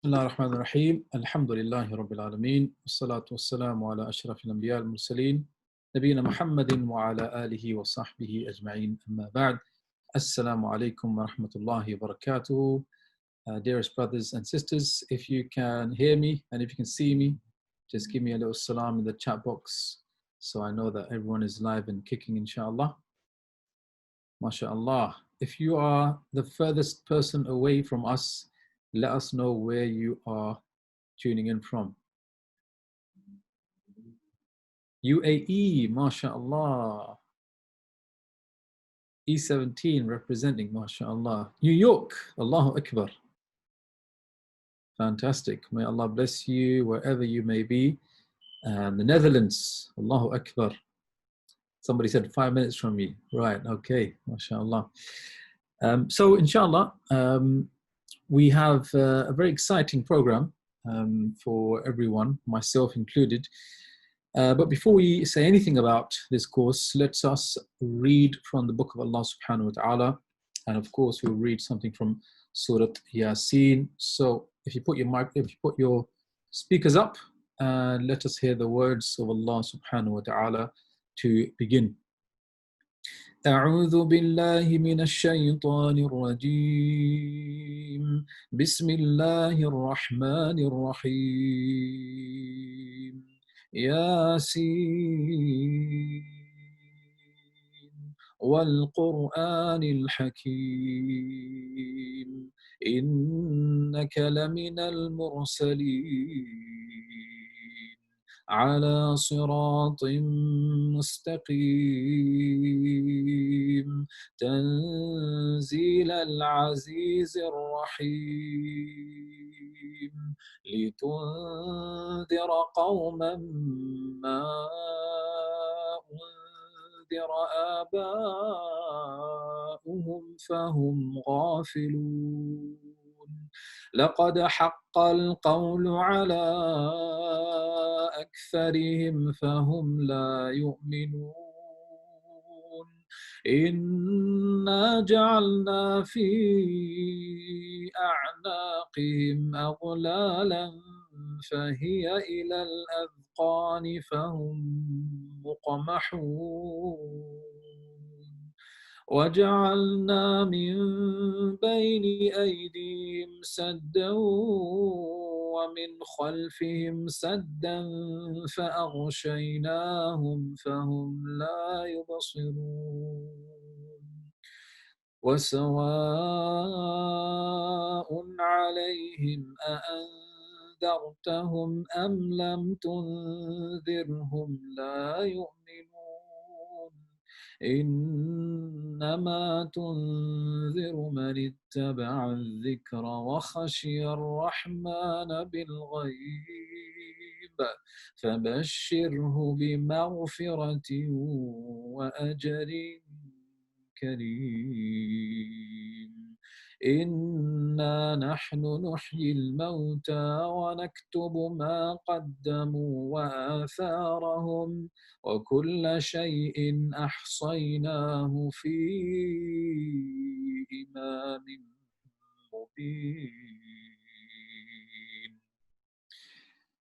بسم الله الرحمن الرحيم الحمد لله رب العالمين والصلاة والسلام على أشرف الأنبياء المرسلين نبينا محمد وعلى آله وصحبه أجمعين أما بعد السلام عليكم ورحمة الله وبركاته. Dearest brothers and sisters, if you can hear me and if you can see me, just give me a little salam in the chat box so I know that everyone is live and kicking, inshallah. MashaAllah. If you are the furthest person away from us, let us know where you are tuning in from. UAE, MashaAllah. E17 representing, MashaAllah. New York, Allahu Akbar. Fantastic. May Allah bless you wherever you may be. And the Netherlands, Allahu Akbar. Somebody said 5 minutes from me. Right, okay, MashaAllah. So, inshallah, we have a very exciting program for everyone, myself included. But before we say anything about this course, let's us read from the book of Allah subhanahu wa ta'ala. And of course, we'll read something from Surah Yasin. So if you put your speakers up, let us hear the words of Allah subhanahu wa ta'ala to begin. أعوذ بالله من الشيطان الرجيم بسم الله الرحمن الرحيم ياسين والقرآن الحكيم إنك لمن المرسلين على صراط مستقيم تنزيل العزيز الرحيم لتنذر قوما ما أنذر آباؤهم فهم غافلون لقد حق القول على أكثرهم فهم لا يؤمنون إنا جعلنا في أعناقهم أغلالا فهي إلى الأذقان فهم مقمحون وجعلنا من بين أيديهم سدا ومن خلفهم سدا فأغشيناهم فهم لا يبصرون وسواء عليهم أأنذرتهم أم لم تنذرهم لا يؤمنون إنما تنذر من اتبع الذكر وخشي الرحمن بالغيب فبشره بمغفرة وأجر كريم إنا نحن نحيي الموتى ونكتب ما قدموا وآثارهم وكل شيء أحصيناه في إمام مبين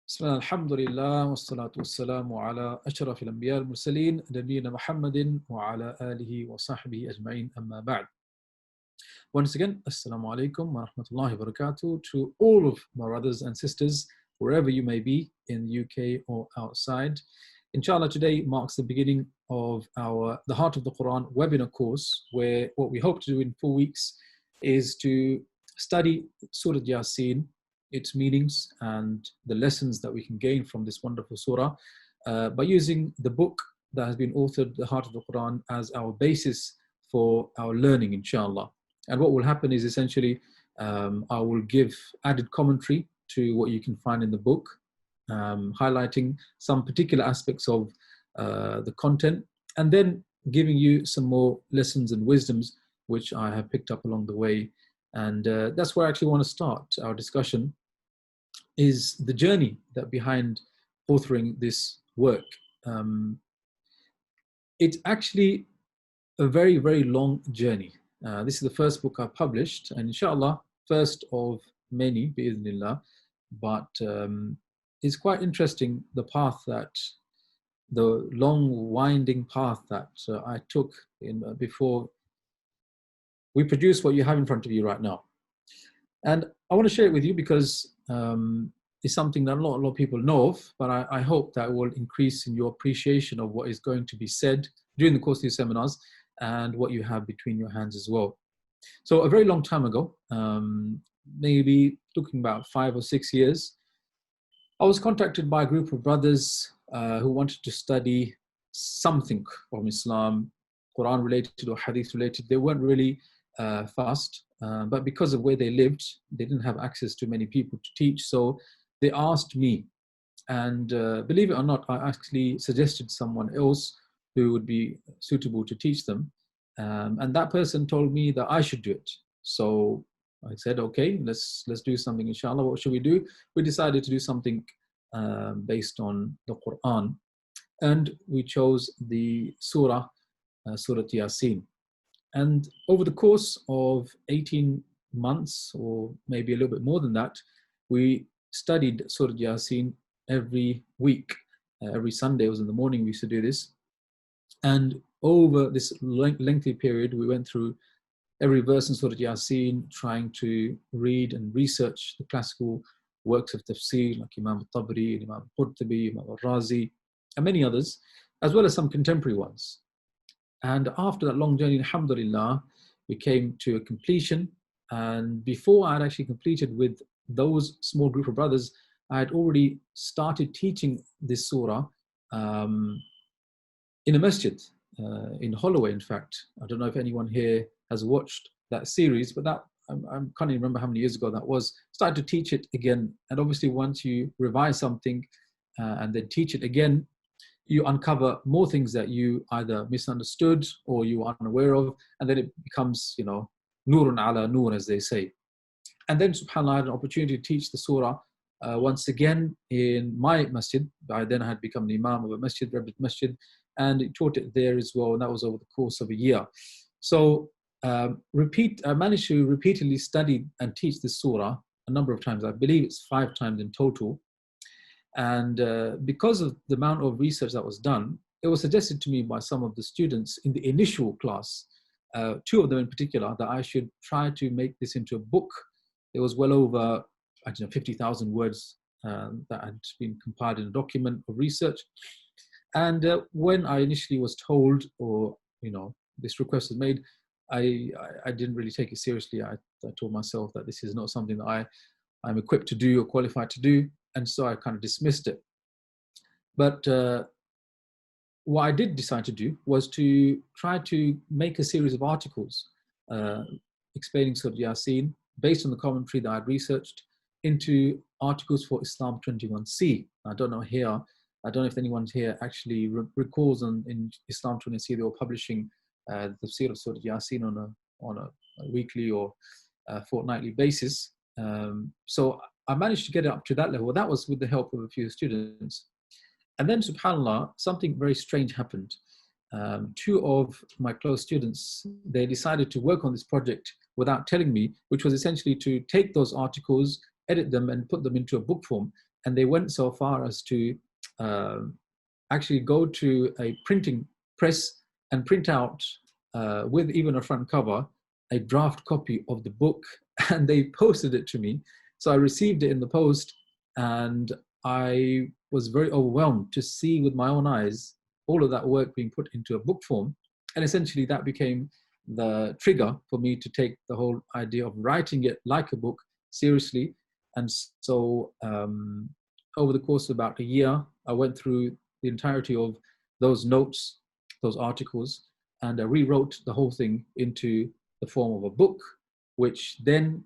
بسم الله الحمد لله والصلاة والسلام على أشرف الأنبياء المرسلين نبينا محمد وعلى آله وصحبه أجمعين أما بعد. Once again, Assalamu alaikum wa rahmatullahi wa barakatuh to all of my brothers and sisters, wherever you may be in the UK or outside. Inshallah, today marks the beginning of the Heart of the Quran webinar course, where what we hope to do in 4 weeks is to study Surah Yasin, its meanings and the lessons that we can gain from this wonderful surah by using the book that has been authored, the Heart of the Quran, as our basis for our learning, inshallah. And what will happen is essentially I will give added commentary to what you can find in the book, highlighting some particular aspects of the content, and then giving you some more lessons and wisdoms which I have picked up along the way. And that's where I actually want to start our discussion, is the journey that behind authoring this work. It's actually a very, very long journey. This is the first book I published, and inshallah, first of many, bi'idhnillah, but it's quite interesting the path that, the long winding path that I took before we produce what you have in front of you right now. And I want to share it with you because it's something that a lot of people know of, but I hope that will increase in your appreciation of what is going to be said during the course of these seminars and what you have between your hands as well. So a very long time ago, maybe looking about 5 or 6 years, I was contacted by a group of brothers who wanted to study something from Islam, Qur'an related or Hadith related. They weren't really fast, but because of where they lived, they didn't have access to many people to teach. So they asked me, and believe it or not, I actually suggested someone else who would be suitable to teach them. And that person told me that I should do it. So I said, okay, let's do something, inshallah. What should we do? We decided to do something based on the Qur'an. And we chose the Surah Yasin. And over the course of 18 months, or maybe a little bit more than that, we studied Surah Yasin every week. Every Sunday, was in the morning, we used to do this. And over this lengthy period, we went through every verse in Surah Yasin, trying to read and research the classical works of tafsir, like Imam al-Tabari, Imam al-Qurtubi, Imam al-Razi, and many others, as well as some contemporary ones. And after that long journey, alhamdulillah, we came to a completion. And before I had actually completed with those small group of brothers, I had already started teaching this surah in a masjid, in Holloway, in fact. I don't know if anyone here has watched that series, but that, I can't even remember how many years ago that was. Started to teach it again. And obviously once you revise something and then teach it again, you uncover more things that you either misunderstood or you are unaware of, and then it becomes, nurun ala nur, as they say. And then, subhanAllah, I had an opportunity to teach the surah once again in my masjid. By then I had become an imam of a masjid, Rabbit Masjid, and taught it there as well, and that was over the course of a year. So I managed to repeatedly study and teach this surah a number of times. I believe it's 5 times in total. And because of the amount of research that was done, it was suggested to me by some of the students in the initial class, 2 of them in particular, that I should try to make this into a book. It was well over, 50,000 words that had been compiled in a document of research. And when I initially was told, or this request was made, I didn't really take it seriously. I told myself that this is not something that I'm equipped to do or qualified to do. And so I kind of dismissed it. But what I did decide to do was to try to make a series of articles explaining Surah Yasin based on the commentary that I'd researched into articles for Islam 21C. I don't know if anyone here actually recalls in Islam 21C they were publishing the tafsir of Surah Yasin on a weekly or fortnightly basis. So I managed to get it up to that level. That was with the help of a few students. And then, subhanAllah, something very strange happened. 2 of my close students, they decided to work on this project without telling me, which was essentially to take those articles, edit them, and put them into a book form. And they went so far as to actually go to a printing press and print out, with even a front cover, a draft copy of the book, and they posted it to me. So I received it in the post, and I was very overwhelmed to see with my own eyes all of that work being put into a book form. And essentially that became the trigger for me to take the whole idea of writing it like a book seriously. And so over the course of about a year, I went through the entirety of those notes, those articles, and I rewrote the whole thing into the form of a book, which then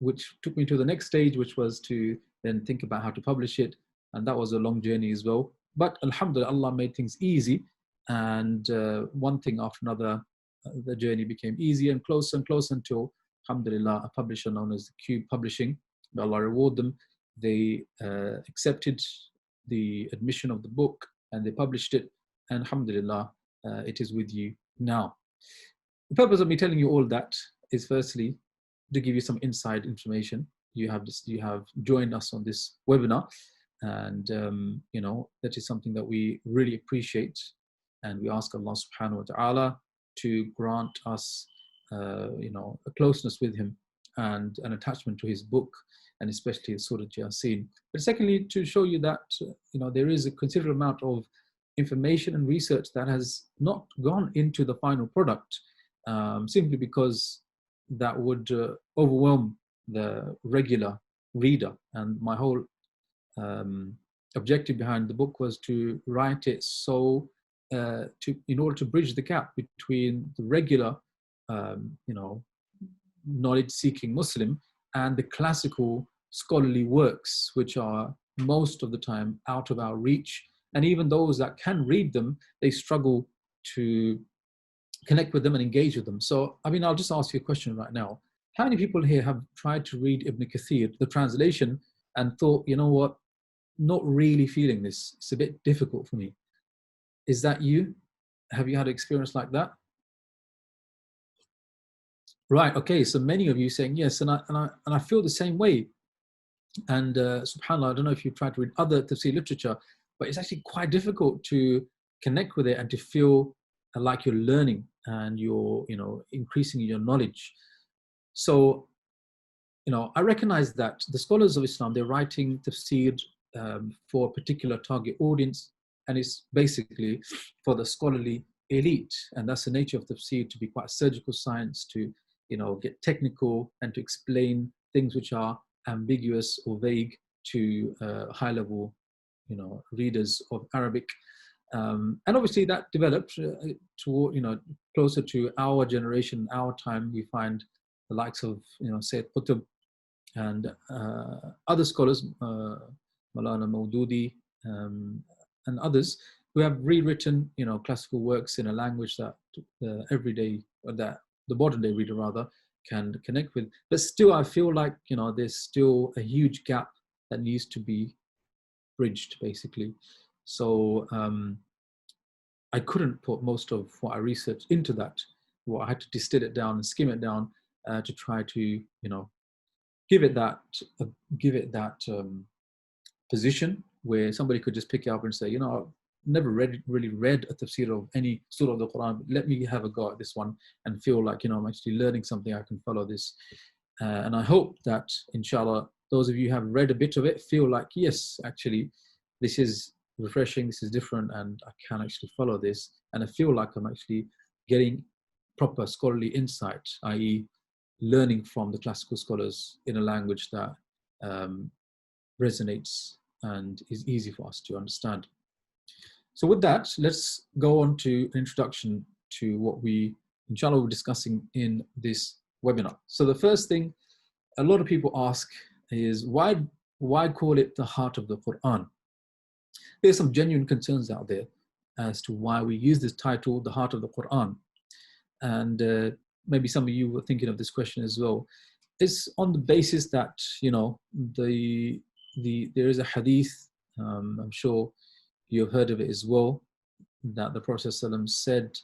which took me to the next stage, which was to then think about how to publish it. And that was a long journey as well. But alhamdulillah, Allah made things easy. And one thing after another, the journey became easier and closer until, alhamdulillah, a publisher known as Cube Publishing, may Allah reward them, they accepted the admission of the book and they published it. And alhamdulillah, it is with you now. The purpose of me telling you all that is, firstly, to give you some inside information, you have joined us on this webinar, and that is something that we really appreciate, and we ask Allah subhanahu wa ta'ala to grant us a closeness with him and an attachment to his book, and especially Surah Yasin. But secondly, to show you that there is a considerable amount of information and research that has not gone into the final product, simply because that would overwhelm the regular reader. And my whole objective behind the book was to write it in order to bridge the gap between the regular knowledge-seeking Muslim and the classical scholarly works, which are most of the time out of our reach. And even those that can read them, they struggle to connect with them and engage with them. So, I'll just ask you a question right now. How many people here have tried to read Ibn Kathir, the translation, and thought, you know what, not really feeling this, it's a bit difficult for me? Is that you? Have you had an experience like that? Right, okay, so many of you saying yes, and I feel the same way. And subhanAllah, I don't know if you've tried to read other tafsir literature, but it's actually quite difficult to connect with it and to feel like you're learning and you're increasing your knowledge. So I recognize that the scholars of Islam, they're writing tafsir for a particular target audience, and it's basically for the scholarly elite. And that's the nature of tafsir, to be quite surgical science, to get technical and to explain things which are ambiguous or vague to high level readers of Arabic. And obviously that developed toward closer to our generation, our time. We find the likes of Sayyid Qutb and other scholars, Maulana Maududi, and others, who have rewritten classical works in a language that the modern day reader rather can connect with. But still, I feel like there's still a huge gap that needs to be bridged, basically. So I couldn't put most of what I researched into that. Well, I had to distill it down and skim it down to try to give it that position where somebody could just pick it up and say, I've never really read a tafsir of any surah of the Quran. Let me have a go at this one and feel like I'm actually learning something. I can follow this, and I hope that inshallah those of you who have read a bit of it feel like, yes, actually this is refreshing, this is different, and I can actually follow this, and I feel like I'm actually getting proper scholarly insight, i.e. learning from the classical scholars in a language that resonates and is easy for us to understand. So with that, let's go on to an introduction to what we, inshallah, we're discussing in this webinar. So the first thing a lot of people ask is, why call it the heart of the Qur'an? There's some genuine concerns out there as to why we use this title, the heart of the Qur'an. And maybe some of you were thinking of this question as well. It's on the basis that, there is a hadith, I'm sure you've heard of it as well, that the Prophet ﷺ said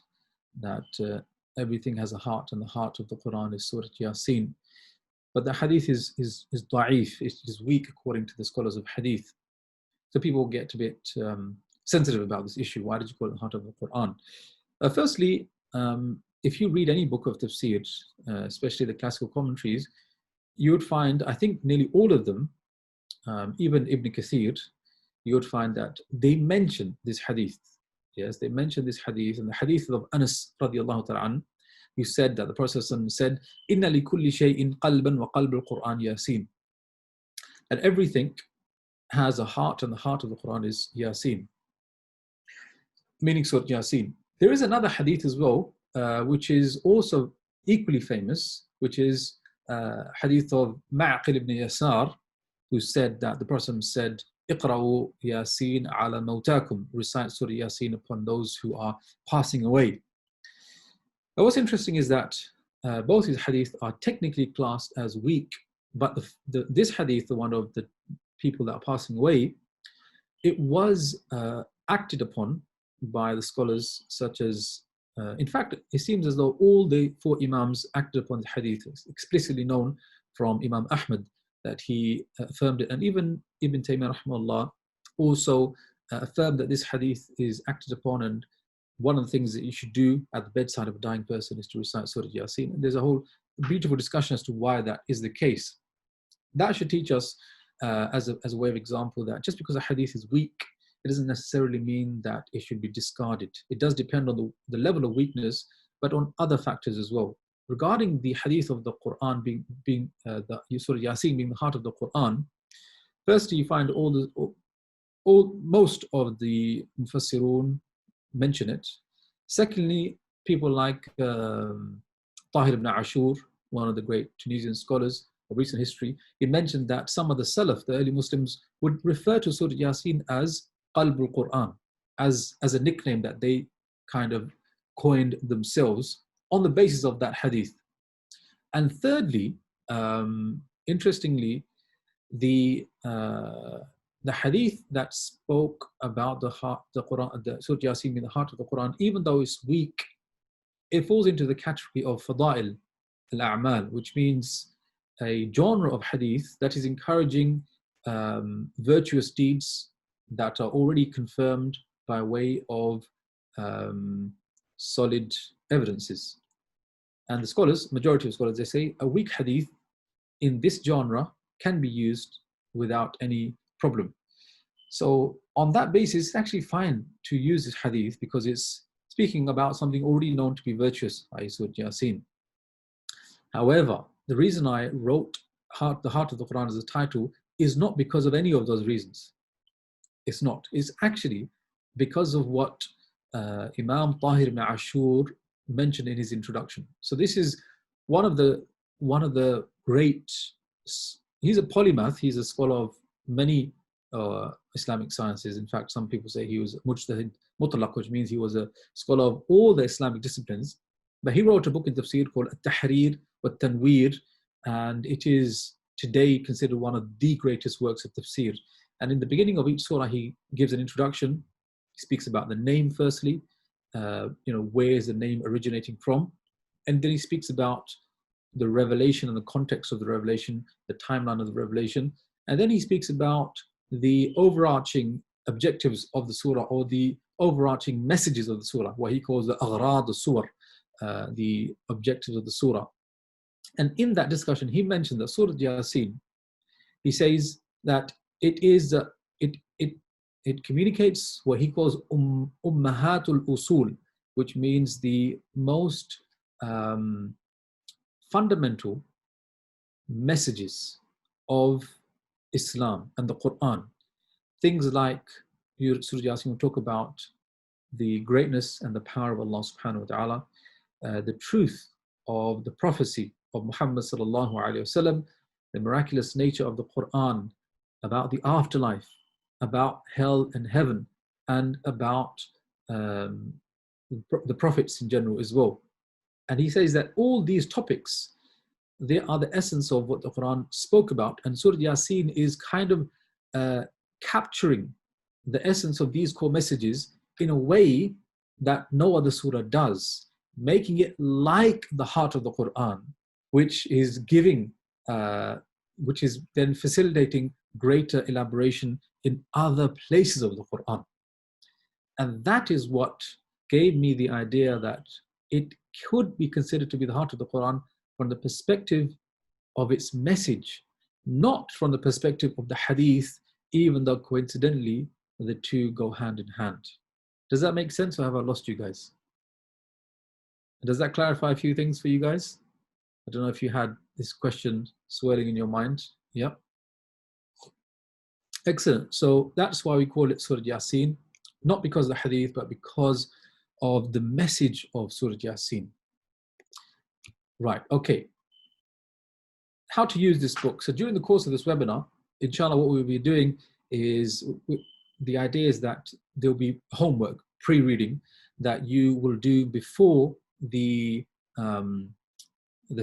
that everything has a heart, and the heart of the Quran is Surah Yasin. But the hadith is da'if, it is weak according to the scholars of hadith. So people get a bit sensitive about this issue. Why did you call it the heart of the Quran? Firstly, if you read any book of tafsir, especially the classical commentaries, you would find, I think nearly all of them, even Ibn Kathir, you would find that they mention this hadith. Yes, they mention this hadith, and the hadith of Anas radiallahu ta'ala an, who said that the Prophet said, "Inna li kulli shay'in qalban wa qalb al-Qur'an Yasin." And everything has a heart, and the heart of the Quran is Yasin, meaning Surah Yasin. There is another hadith as well, which is also equally famous, which is hadith of Ma'qil ibn Yasar, who said that the Prophet said, "Iqra'u Yasin ala mawtakum," recite Surah Yasin upon those who are passing away. Now, what's interesting is that both these hadith are technically classed as weak, but this hadith, the one of the people that are passing away, it was acted upon by the scholars such as in fact, it seems as though all the four Imams acted upon the hadith. It's explicitly known from Imam Ahmad that he affirmed it. And even Ibn Taymiyyah rahimahullah also affirmed that this hadith is acted upon, and one of the things that you should do at the bedside of a dying person is to recite Surah Yasin. And there's a whole beautiful discussion as to why that is the case. That should teach us as a way of example that just because a hadith is weak, it doesn't necessarily mean that it should be discarded. It does depend on the level of weakness, but on other factors as well. Regarding the hadith of the Qur'an being the Surah Yasin being the heart of the Qur'an, firstly, you find most of the Mufassirun mention it. Secondly, people like Tahir ibn Ashur, one of the great Tunisian scholars of recent history, he mentioned that some of the Salaf, the early Muslims, would refer to Surah Yasin as Qalbul Qur'an, as a nickname that they kind of coined themselves on the basis of that hadith. And thirdly, interestingly, the hadith that spoke about the Quran, the Surah Yasin being the heart of the Quran, even though it's weak, it falls into the category of Fada'il al-A'mal, which means a genre of hadith that is encouraging virtuous deeds that are already confirmed by way of solid evidences. And the scholars, majority of scholars, they say a weak hadith in this genre can be used without any problem. So on that basis, it's actually fine to use this hadith because it's speaking about something already known to be virtuous, i.e. Surah Yasin. However, the reason I wrote the heart of the Quran as a title is not because of any of those reasons. It's not. It's actually because of what Imam Tahir ibn Ashur mentioned in his introduction. So this is one of the great. He's a polymath. He's a scholar of many Islamic sciences. In fact, some people say he was mujtahid mutlaq, which means he was a scholar of all the Islamic disciplines. But he wrote a book in tafsir called At-Tahrir wa Tanweer, and it is today considered one of the greatest works of tafsir. And in the beginning of each surah, he gives an introduction. He speaks about the name firstly, where is the name originating from? And then he speaks about the revelation and the context of the revelation, the timeline of the revelation. And then he speaks about the overarching objectives of the surah, or the overarching messages of the surah, what he calls the aghrad al-surah, the objectives of the surah. And in that discussion, he mentioned that Surah Yasin, he says that it communicates what he calls ummahatul usul, which means the most fundamental messages of Islam and the Qur'an. Things like Surah Yasin will talk about the greatness and the power of Allah subhanahu wa ta'ala, the truth of the prophecy of Muhammad sallallahu alayhi wasallam, the miraculous nature of the Qur'an, about the afterlife, about hell and heaven, and about the prophets in general as well. And he says that all these topics, they are the essence of what the Quran spoke about. And Surah Yasin is kind of capturing the essence of these core messages in a way that no other surah does, making it like the heart of the Quran, which is which is then facilitating greater elaboration in other places of the Quran. And that is what gave me the idea that it could be considered to be the heart of the Quran from the perspective of its message, not from the perspective of the hadith, even though coincidentally the two go hand in hand. Does that make sense, or have I lost you guys? Does that clarify a few things for you guys? I don't know if you had this question swirling in your mind. Yeah. Excellent. So that's why we call it Surah Yasin, not because of the hadith, but because of the message of Surah Yasin. Right, okay. How to use this book. So during the course of this webinar, inshallah, what we'll be doing is, the idea is that there'll be homework, pre-reading, that you will do before the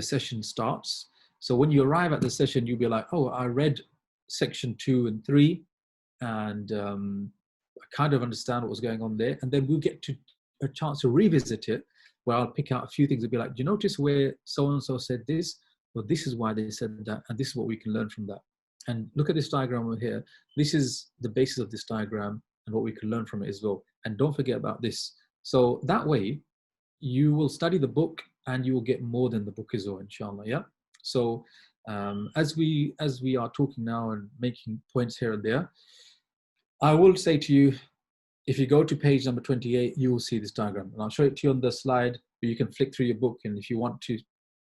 session starts. So when you arrive at the session, you'll be like, oh, I read section 2 and 3, and I kind of understand what was going on there. And then we'll get to a chance to revisit it where I'll pick out a few things and be like, do you notice where so-and-so said this? Well, this is why they said that, and this is what we can learn from that. And look at this diagram over here. This is the basis of this diagram and what we can learn from it as well. And don't forget about this. So that way, you will study the book and you will get more than the book is all, inshallah. Yeah. So as we are talking now and making points here and there, I will say to you, if you go to page number 28, you will see this diagram. And I'll show it to you on the slide, but you can flick through your book. And if you want to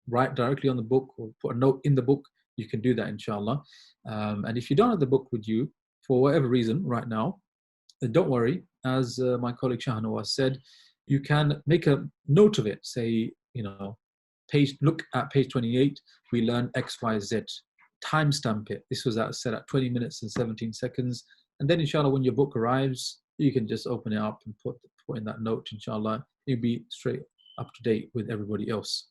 write directly on the book or put a note in the book, you can do that, inshallah. And if you don't have the book with you, for whatever reason right now, then don't worry. As my colleague Shahnawaz said, you can make a note of it. Say, look at page 28, we learn X, Y, Z. Timestamp it. This was set at 20 minutes and 17 seconds. And then, inshallah, when your book arrives, you can just open it up and put in that note, inshallah. You'll be straight up to date with everybody else.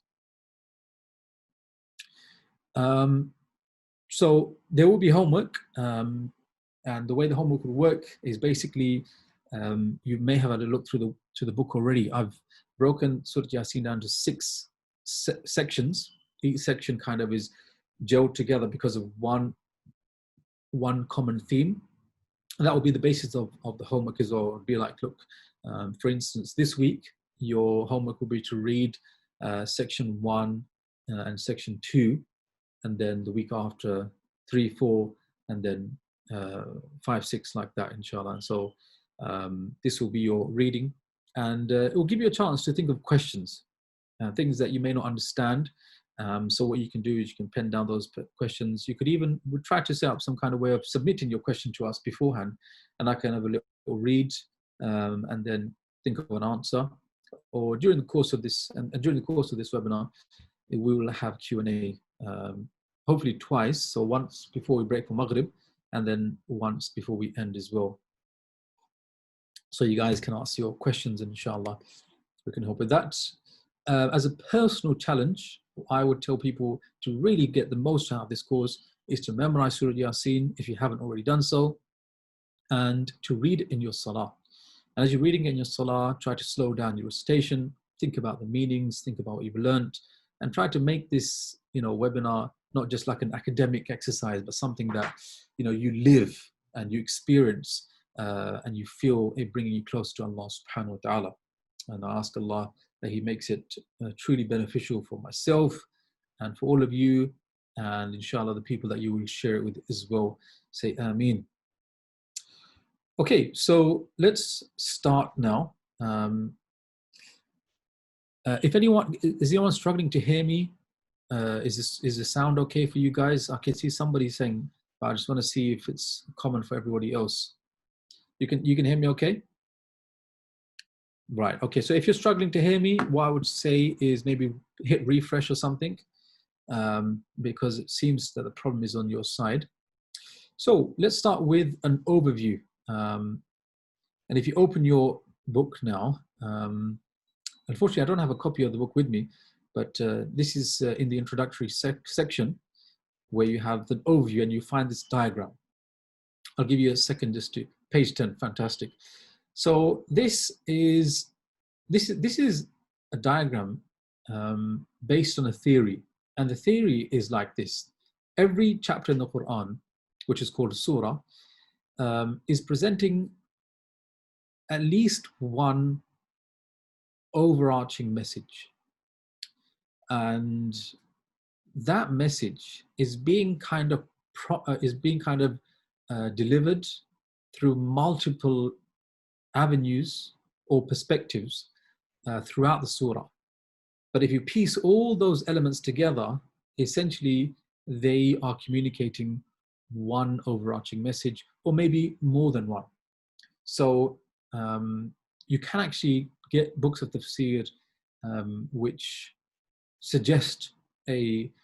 So there will be homework. And the way the homework will work is basically, you may have had a look through the book already. I've broken Surah Yasin down to 6 sections. Each section kind of is gelled together because of one common theme. And that will be the basis of the homework as well. It'll be like, look, for instance, this week, your homework will be to read section 1 and section 2, and then the week after 3, 4, and then 5, 6, like that, inshallah. And so this will be your reading, and it will give you a chance to think of questions, things that you may not understand. So what you can do is you can pen down those questions. You could even try to set up some kind of way of submitting your question to us beforehand, and I can have a little read and then think of an answer. Or during the course of this, and during the course of this webinar, we will have Q&A, hopefully twice. So once before we break for Maghrib, and then once before we end as well. So you guys can ask your questions, and inshallah, we can help with that. As a personal challenge, I would tell people to really get the most out of this course is to memorize Surah Yasin if you haven't already done so, and to read it in your salah. And as you're reading it in your salah, try to slow down your recitation, think about the meanings, think about what you've learned, and try to make this webinar not just like an academic exercise, but something that you live and you experience and you feel it bringing you close to Allah subhanahu wa ta'ala. And I ask Allah that He makes it truly beneficial for myself and for all of you, and inshallah the people that you will share it with as well. Say Ameen. Okay, so let's start now. If anyone is anyone struggling to hear me, is the sound okay for you guys? I can see somebody saying, but I just want to see if it's common for everybody else. You can hear me okay? Right, okay, so if you're struggling to hear me, what I would say is maybe hit refresh or something, because it seems that the problem is on your side. So let's start with an overview. And if you open your book now, unfortunately I don't have a copy of the book with me, but this is in the introductory section where you have the overview and you find this diagram. I'll give you a second just to page 10, fantastic. So this is a diagram based on a theory, and the theory is like this. Every chapter in the Qur'an, which is called a surah, is presenting at least one overarching message, and that message is being kind of delivered through multiple avenues or perspectives throughout the surah. But if you piece all those elements together, essentially they are communicating one overarching message, or maybe more than one. So you can actually get books of tafsir which suggest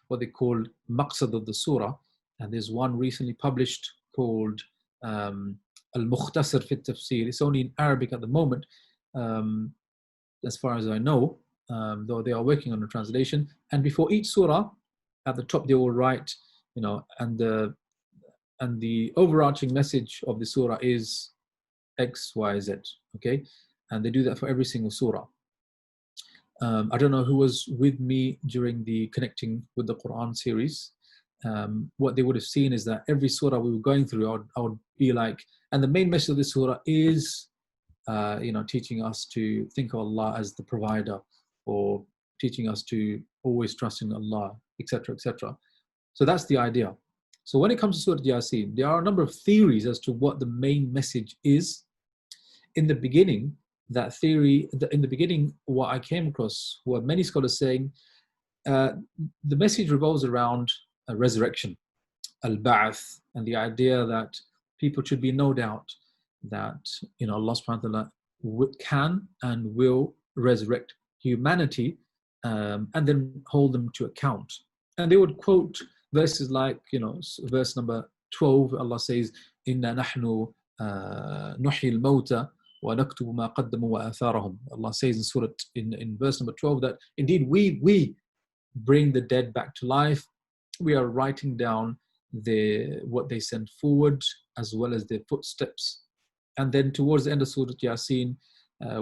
what they call maqsad of the surah, and there's one recently published called Al-Mukhtasar fi Tafsir. It's only in Arabic at the moment, as far as I know, though they are working on a translation. And before each surah, at the top they will write, and the overarching message of the surah is X, Y, Z. Okay, and they do that for every single surah. I don't know who was with me during the Connecting with the Qur'an series. What they would have seen is that every surah we were going through, I would be like, and the main message of this surah is, teaching us to think of Allah as the provider, or teaching us to always trust in Allah, etc., etc. So that's the idea. So when it comes to Surah Yasin, there are a number of theories as to what the main message is. In the beginning, what I came across were many scholars saying the message revolves around a resurrection, al-ba'ath, and the idea that people should be no doubt that Allah subhanahu wa ta'ala can and will resurrect humanity, and then hold them to account. And they would quote verses like, verse number 12, Allah says, Inna nahnu nuhyi al-mawta wa naktubu ma qaddamu wa atharahum. Allah says in Surah, in verse number 12, that indeed we bring the dead back to life. We are writing down what they sent forward, as well as their footsteps. And then towards the end of Surah Yasin,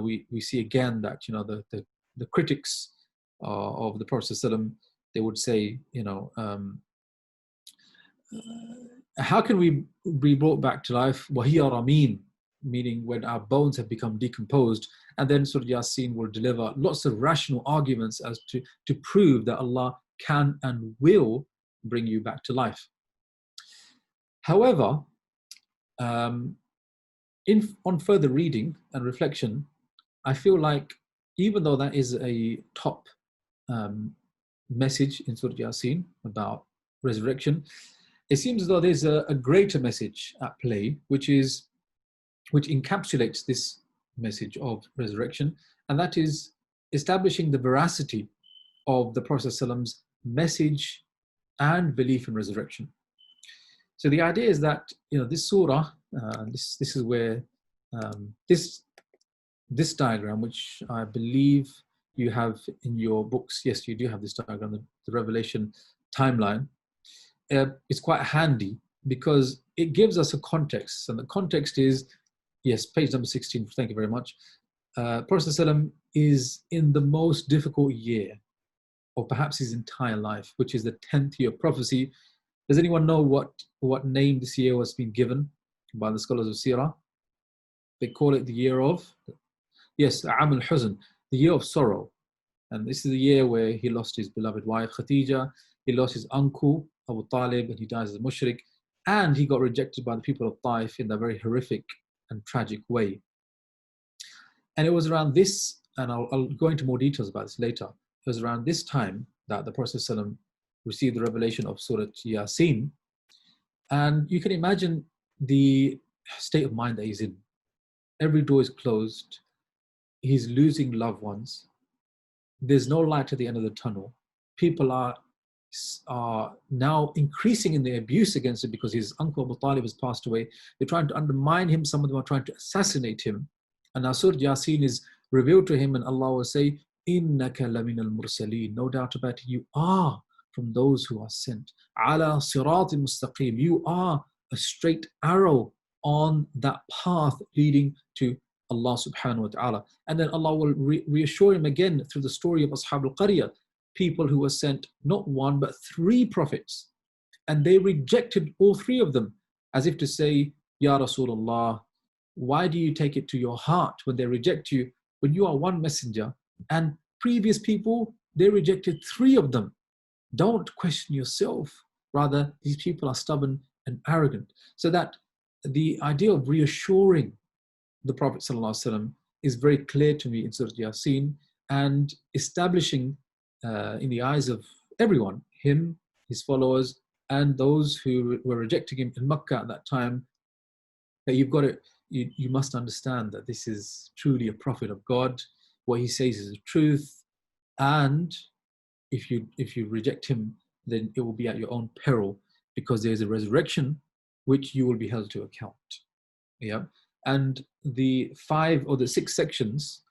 we see again that the critics of the Prophet ﷺ, they would say, how can we be brought back to life? وَهِيَ رَمِيمٌ, meaning when our bones have become decomposed. And then Surah Yasin will deliver lots of rational arguments as to prove that Allah can and will bring you back to life. However, on further reading and reflection, I feel like even though that is a top message in Surah Yasin about resurrection, it seems as though there's a greater message at play, which encapsulates this message of resurrection, and that is establishing the veracity of the Prophet ﷺ's message and belief in resurrection. So the idea is that this surah, this is where this diagram, which I believe you have in your books. Yes, you do have this diagram, the Revelation timeline. It's quite handy because it gives us a context, and the context is, yes, page number 16. Thank you very much. Prophet ﷺ is in the most difficult year, or perhaps his entire life, which is the 10th year of prophecy. Does anyone know what name this year was been given by the scholars of Sirah? They call it the year of, yes, Am al-Huzn, the year of sorrow. And this is the year where he lost his beloved wife, Khadija, he lost his uncle, Abu Talib, and he dies as a mushrik, and he got rejected by the people of Taif in a very horrific and tragic way. And it was around this, and I'll go into more details about this later, it was around this time that the Prophet ﷺ received the revelation of Surah Yasin. And you can imagine the state of mind that he's in. Every door is closed. He's losing loved ones. There's no light at the end of the tunnel. People are now increasing in their abuse against him because his uncle Abu Talib has passed away. They're trying to undermine him. Some of them are trying to assassinate him. And now Surah Yasin is revealed to him, and Allah will say, إِنَّكَ لَمِنَ الْمُرْسَلِينَ. No doubt about it, you are from those who are sent. عَلَى صِرَاطٍ مُسْتَقِيمٍ. You are a straight arrow on that path leading to Allah subhanahu wa ta'ala. And then Allah will reassure him again through the story of Ashab al-Qaryah, people who were sent not one but 3 prophets, and they rejected all 3 of them, as if to say, Ya Rasulullah, why do you take it to your heart when they reject you, when you are one messenger, and previous people, they rejected 3 of them. Don't question yourself. Rather, these people are stubborn and arrogant. So that the idea of reassuring the Prophet ﷺ is very clear to me in Surah Yasin, and establishing in the eyes of everyone, him, his followers, and those who were rejecting him in Makkah at that time, that you must understand that this is truly a prophet of God. What he says is the truth, and if you reject him, then it will be at your own peril, because there is a resurrection which you will be held to account. Yeah, and the 5 or the 6 sections,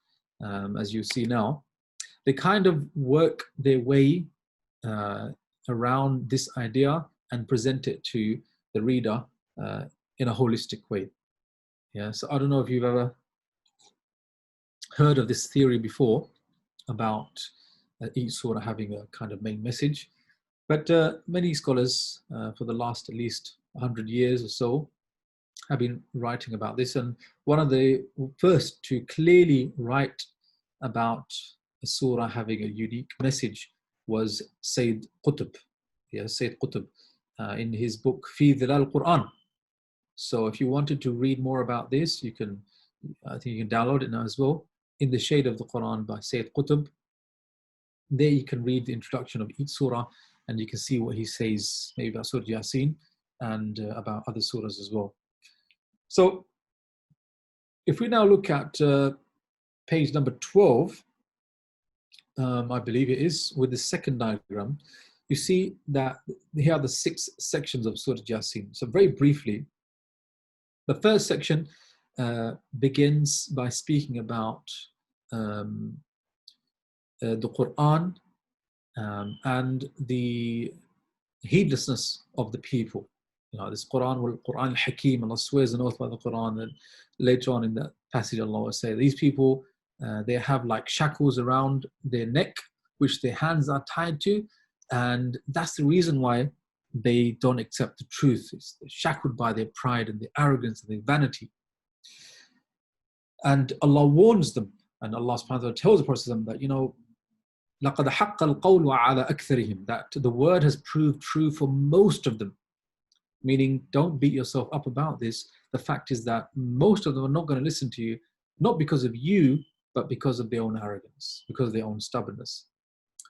as you see now, they kind of work their way around this idea and present it to the reader in a holistic way. Yeah, so I don't know if you've ever heard of this theory before, about each surah having a kind of main message. But many scholars for the last at least 100 years or so have been writing about this. And one of the first to clearly write about a surah having a unique message was Sayyid Qutb. Yeah, Sayyid Qutb in his book Fi Dhilal Qur'an. So if you wanted to read more about this, you can, I think you can download it now as well. In the Shade of the Quran by Sayyid Qutb. There you can read the introduction of each surah and you can see what he says, maybe about Surah Yasin and about other surahs as well. So if we now look at page number 12, I believe it is, with the second diagram, you see that here are the 6 sections of Surah Yasin. So very briefly, the first section begins by speaking about the Qur'an and the heedlessness of the people. You know, this Qur'an al-Hakim, Allah swears an oath by the Qur'an, and later on in that passage Allah will say, these people, they have like shackles around their neck, which their hands are tied to, and that's the reason why they don't accept the truth. It's shackled by their pride and their arrogance and their vanity. And Allah warns them, and Allah subhanahu wa ta'ala tells the Prophet that, you know, لَقَدْ حَقَّ الْقَوْلُ عَلَى أَكْثَرِهِمْ, that the word has proved true for most of them. Meaning, don't beat yourself up about this. The fact is that most of them are not going to listen to you, not because of you, but because of their own arrogance, because of their own stubbornness.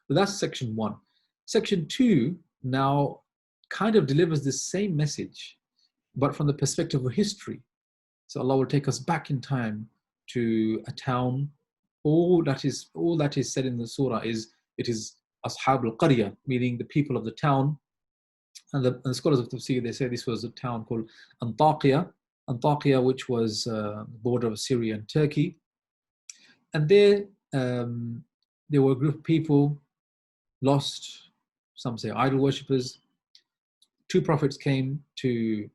So that's section 1. Section 2 now kind of delivers the same message, but from the perspective of history. So Allah will take us back in time to a town. All that is said in the surah is, it is Ashab al-Qarya, meaning the people of the town. And the scholars of Tafsir, they say this was a town called Antakya, which was the border of Syria and Turkey. And there were a group of people lost, some say idol worshippers. 2 prophets came to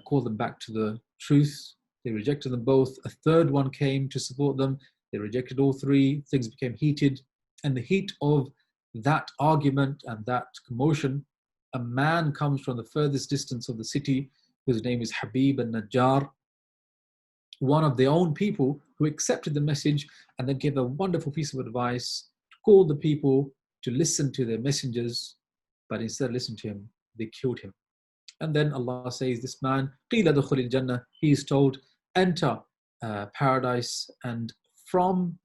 call them back to the truth. They rejected them both. A 3rd one came to support them. They rejected all 3. Things became heated. And the heat of that argument and that commotion, a man comes from the furthest distance of the city, whose name is Habib al-Najjar, one of their own people, who accepted the message and then gave a wonderful piece of advice to call the people to listen to their messengers, but instead of listening to him, they killed him. And then Allah says, this man, قِيلَ دُخُلِ الْجَنَّةِ, he is told, enter paradise, and from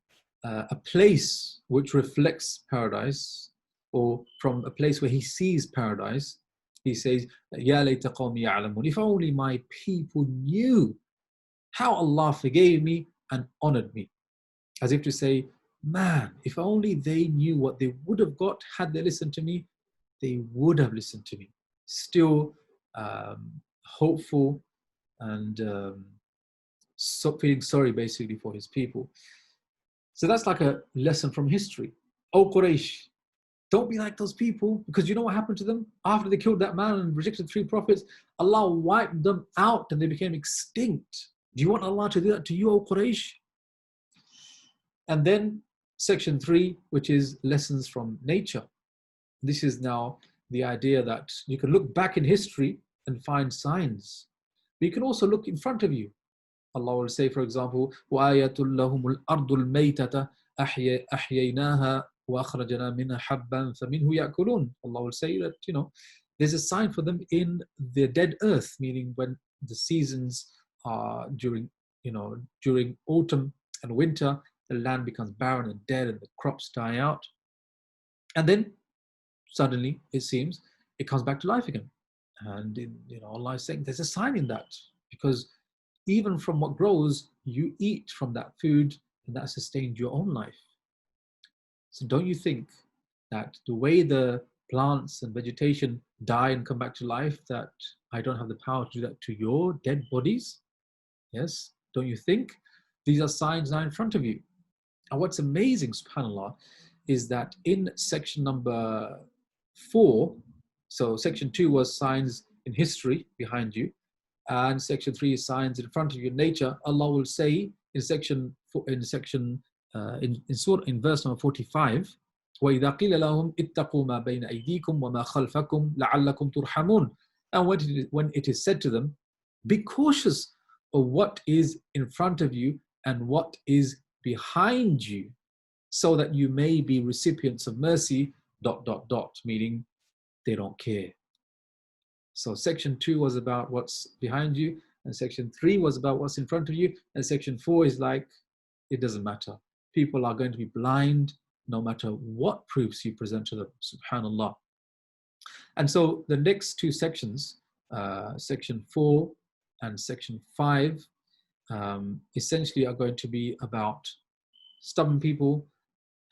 a place which reflects paradise, or from a place where he sees paradise, he says, Ya layta qawmi ya'lamun, if only my people knew how Allah forgave me and honored me. As if to say, man, if only they knew what they would have got had they listened to me, they would have listened to me. Still hopeful and feeling sorry basically for his people. So that's like a lesson from history. Oh Quraysh, don't be like those people, because you know what happened to them? After they killed that man and rejected 3 prophets, Allah wiped them out and they became extinct. Do you want Allah to do that to you, O Quraysh? And then section 3, which is lessons from nature. This is now the idea that you can look back in history and find signs. But you can also look in front of you. Allah will say, for example, وَآيَةٌ لَهُمُ الْأَرْضُ الْمَيْتَةَ أَحْيَيْنَاهَا وَأَخْرَجْنَا مِنْهَا حَبًّا فَمِنْهُ يَأْكُلُونَ. Allah will say that, you know, there's a sign for them in the dead earth, meaning when the seasons are during autumn and winter, the land becomes barren and dead and the crops die out. And then suddenly, it seems, it comes back to life again. And Allah is saying there's a sign in that, because even from what grows, you eat from that food, and that sustains your own life. So don't you think that the way the plants and vegetation die and come back to life, that I don't have the power to do that to your dead bodies? Yes, don't you think? These are signs now in front of you. And what's amazing, subhanAllah, is that in section number 4, so section 2 was signs in history behind you, and section 3 is signs in front of you in nature. Allah will say in section in verse number 45, وَإِذَا قِيلَ لَهُمْ اتَّقُوا مَا بَيْنَ أَيْدِيكُمْ وَمَا خَلْفَكُمْ لَعَلَّكُمْ تُرْحَمُونَ. And when it is said to them, be cautious of what is in front of you and what is behind you, so that you may be recipients of mercy, ... meaning they don't care. So section 2 was about what's behind you, and section 3 was about what's in front of you, and section 4 is like, it doesn't matter. People are going to be blind no matter what proofs you present to them, subhanallah. And so the next two sections, section 4 and section 5, essentially are going to be about stubborn people,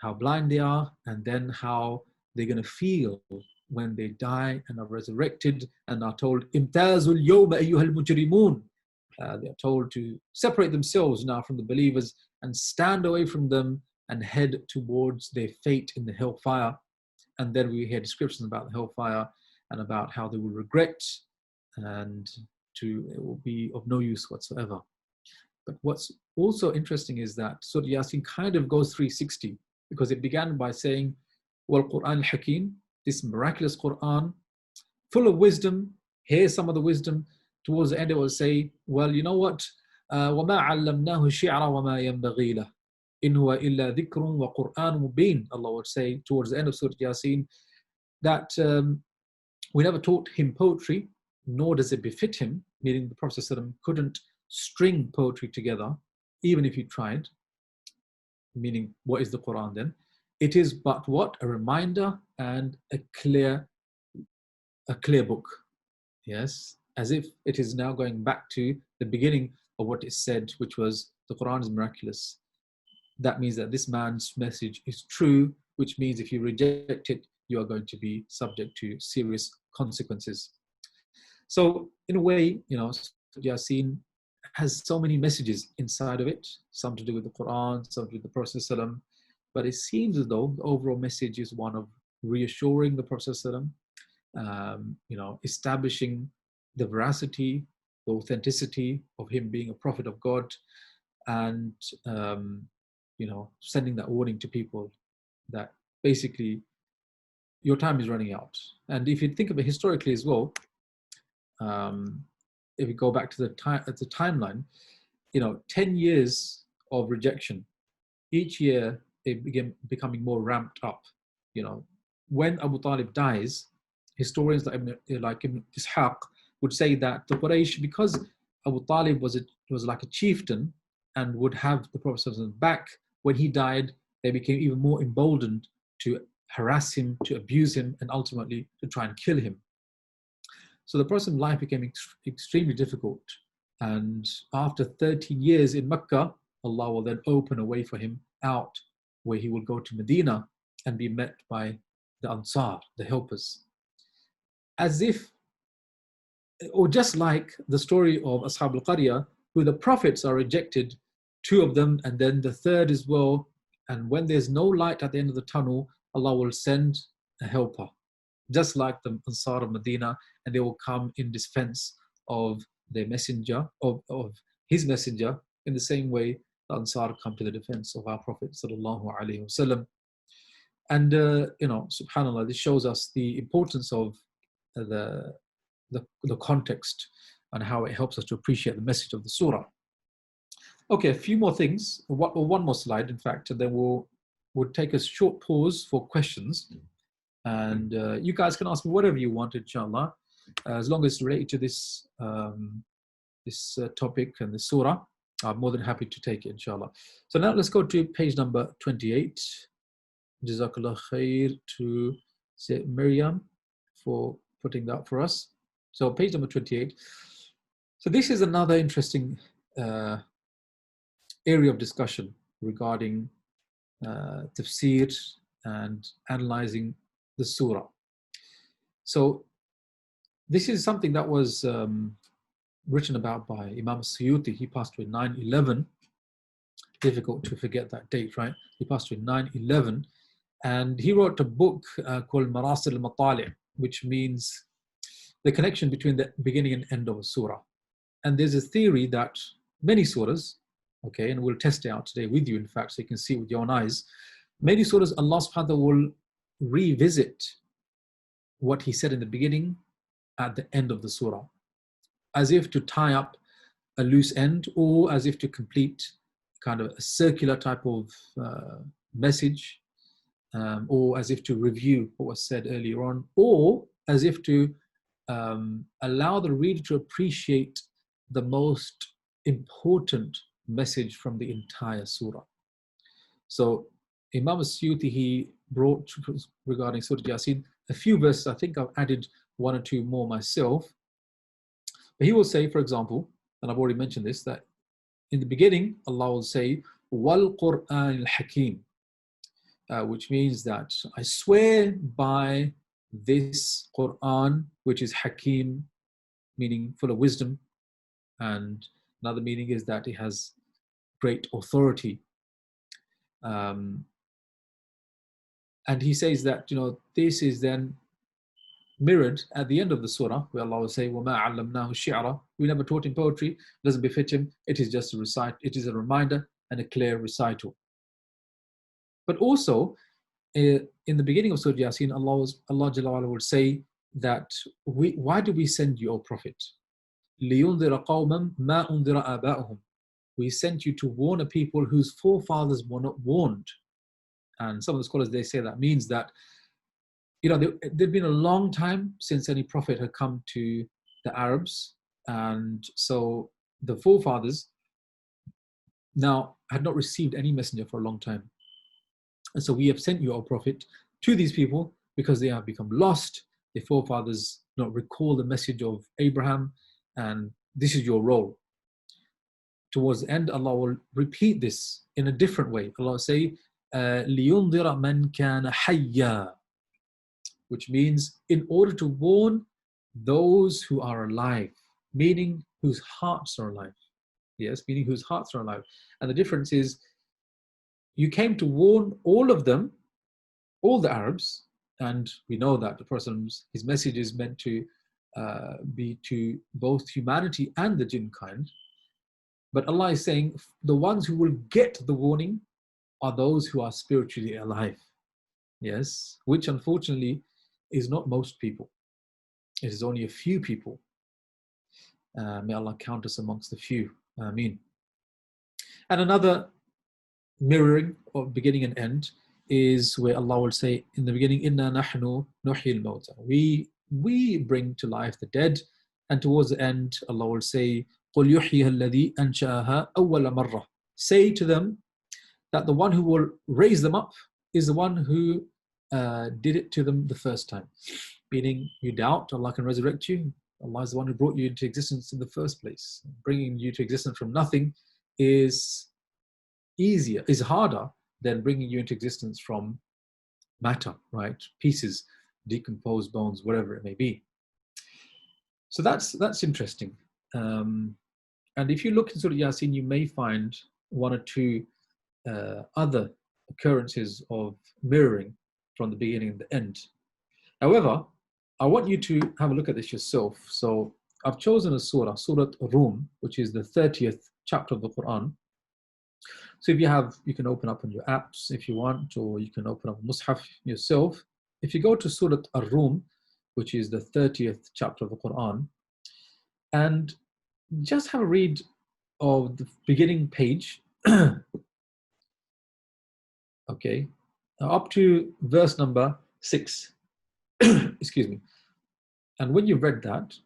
how blind they are, and then how they're going to feel when they die and are resurrected and are told, Imtazul yawma ayyuhal mujrimun. They are told to separate themselves now from the believers and stand away from them and head towards their fate in the hellfire. And then we hear descriptions about the hellfire and about how they will regret and it will be of no use whatsoever. But what's also interesting is that Surah Yasin kind of goes 360, because it began by saying, Wal Qur'an al-Hakim, this miraculous Qur'an, full of wisdom. Here's some of the wisdom. Towards the end it will say, well, you know what? وَمَا عَلَّمْنَاهُ الشِّعْرَ وَمَا يَنْبَغِي لَهُ إِنْ هُوَ إِلَّا ذِكْرٌ وَقُرْآنٌ مُبِينٌ. Allah would say towards the end of Surah Yasin that we never taught him poetry, nor does it befit him, meaning the Prophet ﷺ couldn't string poetry together, even if he tried. Meaning, what is the Quran then? It is but what? A reminder and a clear book. Yes, as if it is now going back to the beginning of what it said, which was the Quran is miraculous. That means that this man's message is true, which means if you reject it, you are going to be subject to serious consequences. So in a way, Yasin has so many messages inside of it, some to do with the Quran, some to do with the Prophet ﷺ, but it seems as though the overall message is one of reassuring the Prophet ﷺ, establishing the veracity, the authenticity of him being a prophet of God, and sending that warning to people that basically your time is running out. And if you think of it historically as well, if we go back to the timeline, 10 years of rejection, each year it began becoming more ramped up. When Abu Talib dies, historians like Ibn Ishaq would say that the Quraysh, because Abu Talib was like a chieftain and would have the Prophet back, when he died, they became even more emboldened to harass him, to abuse him, and ultimately to try and kill him. So the Prophet's life became extremely difficult. And after 13 years in Mecca, Allah will then open a way for him out, where he will go to Medina and be met by the Ansar, the helpers. As if, or just like the story of Ashab al-Qaryah, who the prophets are rejected, 2 of them, and then the 3rd as well. And when there's no light at the end of the tunnel, Allah will send a helper, just like the Ansar of Medina, and they will come in defense of their messenger, of his messenger, in the same way the Ansar come to the defense of our Prophet sallallahu alaihi wasallam. And subhanallah, this shows us the importance of the context and how it helps us to appreciate the message of the surah. Okay, a few more things, one more slide, in fact, and then we'll take a short pause for questions. And you guys can ask me whatever you want, inshallah, as long as it's related to this topic and the surah. I'm more than happy to take it, inshallah. So now let's go to page number 28. Jazakallah khair to Miriam for putting that for us. So page number 28. So this is another interesting area of discussion regarding tafsir and analyzing the surah. So this is something that was written about by Imam Suyuti. He passed away in 911. Difficult to forget that date, right? He passed away in 911. And he wrote a book called Marasil al-Matali', which means the connection between the beginning and end of a surah. And there's a theory that many surahs, Okay, and we'll test it out today with you, in fact, so you can see with your own eyes. Many surahs, Allah subhanahu wa ta'ala will revisit what He said in the beginning at the end of the surah, as if to tie up a loose end, or as if to complete kind of a circular type of message, or as if to review what was said earlier on, or as if to allow the reader to appreciate the most important message from the entire surah. So Imam As-Suyuti, he brought regarding Surah Yasin a few verses. I think I've added one or two more myself. But he will say, for example, and I've already mentioned this, that in the beginning, Allah will say, Wal Qur'an al-Hakim, which means that I swear by this Qur'an, which is Hakim, meaning full of wisdom. And another meaning is that it has great authority. And he says that, this is then mirrored at the end of the surah, where Allah will say, وَمَا عَلَّمْنَاهُ الشِّعْرَ, we never taught him poetry, it doesn't befit him, it is just it is a reminder and a clear recital. But also, in the beginning of Surah Yasin, Allah Jalla wa'ala will say that, why do we send you, O Prophet? لِيُنذِرَ قَوْمًا مَا أُنذِرَ آبَاؤُهum. We sent you to warn a people whose forefathers were not warned. And some of the scholars, they say that means that there'd been a long time since any prophet had come to the Arabs, and so the forefathers now had not received any messenger for a long time. And so we have sent you, O Prophet, to these people because they have become lost. Their forefathers do not recall the message of Abraham, and this is your role. Towards the end, Allah will repeat this in a different way. Allah will say, لِيُنذِرَ مَنْ كَانَ حَيًّا, which means in order to warn those who are alive, meaning whose hearts are alive. Yes, meaning whose hearts are alive. And the difference is, you came to warn all of them, all the Arabs, and we know that the Prophet's his message is meant to be to both humanity and the jinn kind. But Allah is saying the ones who will get the warning are those who are spiritually alive. Yes, which unfortunately is not most people. It is only a few people. May Allah count us amongst the few. Ameen. And another mirroring of beginning and end is where Allah will say in the beginning, Inna nahnu nuhyil mawta. We bring to life the dead. And towards the end, Allah will say, قُلْ يُحْيِهَا الَّذِي أَنْشَأَهَا أَوَّلَ مَرَّةٍ. Say to them that the one who will raise them up is the one who did it to them the first time. Meaning, you doubt Allah can resurrect you. Allah is the one who brought you into existence in the first place. Bringing you to existence from nothing is harder than bringing you into existence from matter, right? Pieces, decomposed bones, whatever it may be. So that's interesting. And if you look in Surah Yasin, you may find one or two other occurrences of mirroring from the beginning and the end. However, I want you to have a look at this yourself. So I've chosen a surah, Surah Rum, which is the 30th chapter of the Qur'an. So if you can open up on your apps if you want, or you can open up Mus'haf yourself. If you go to Surah Ar-Rum, which is the 30th chapter of the Qur'an, and just have a read of the beginning page, okay, up to verse number 6. Excuse me. And when you've read that,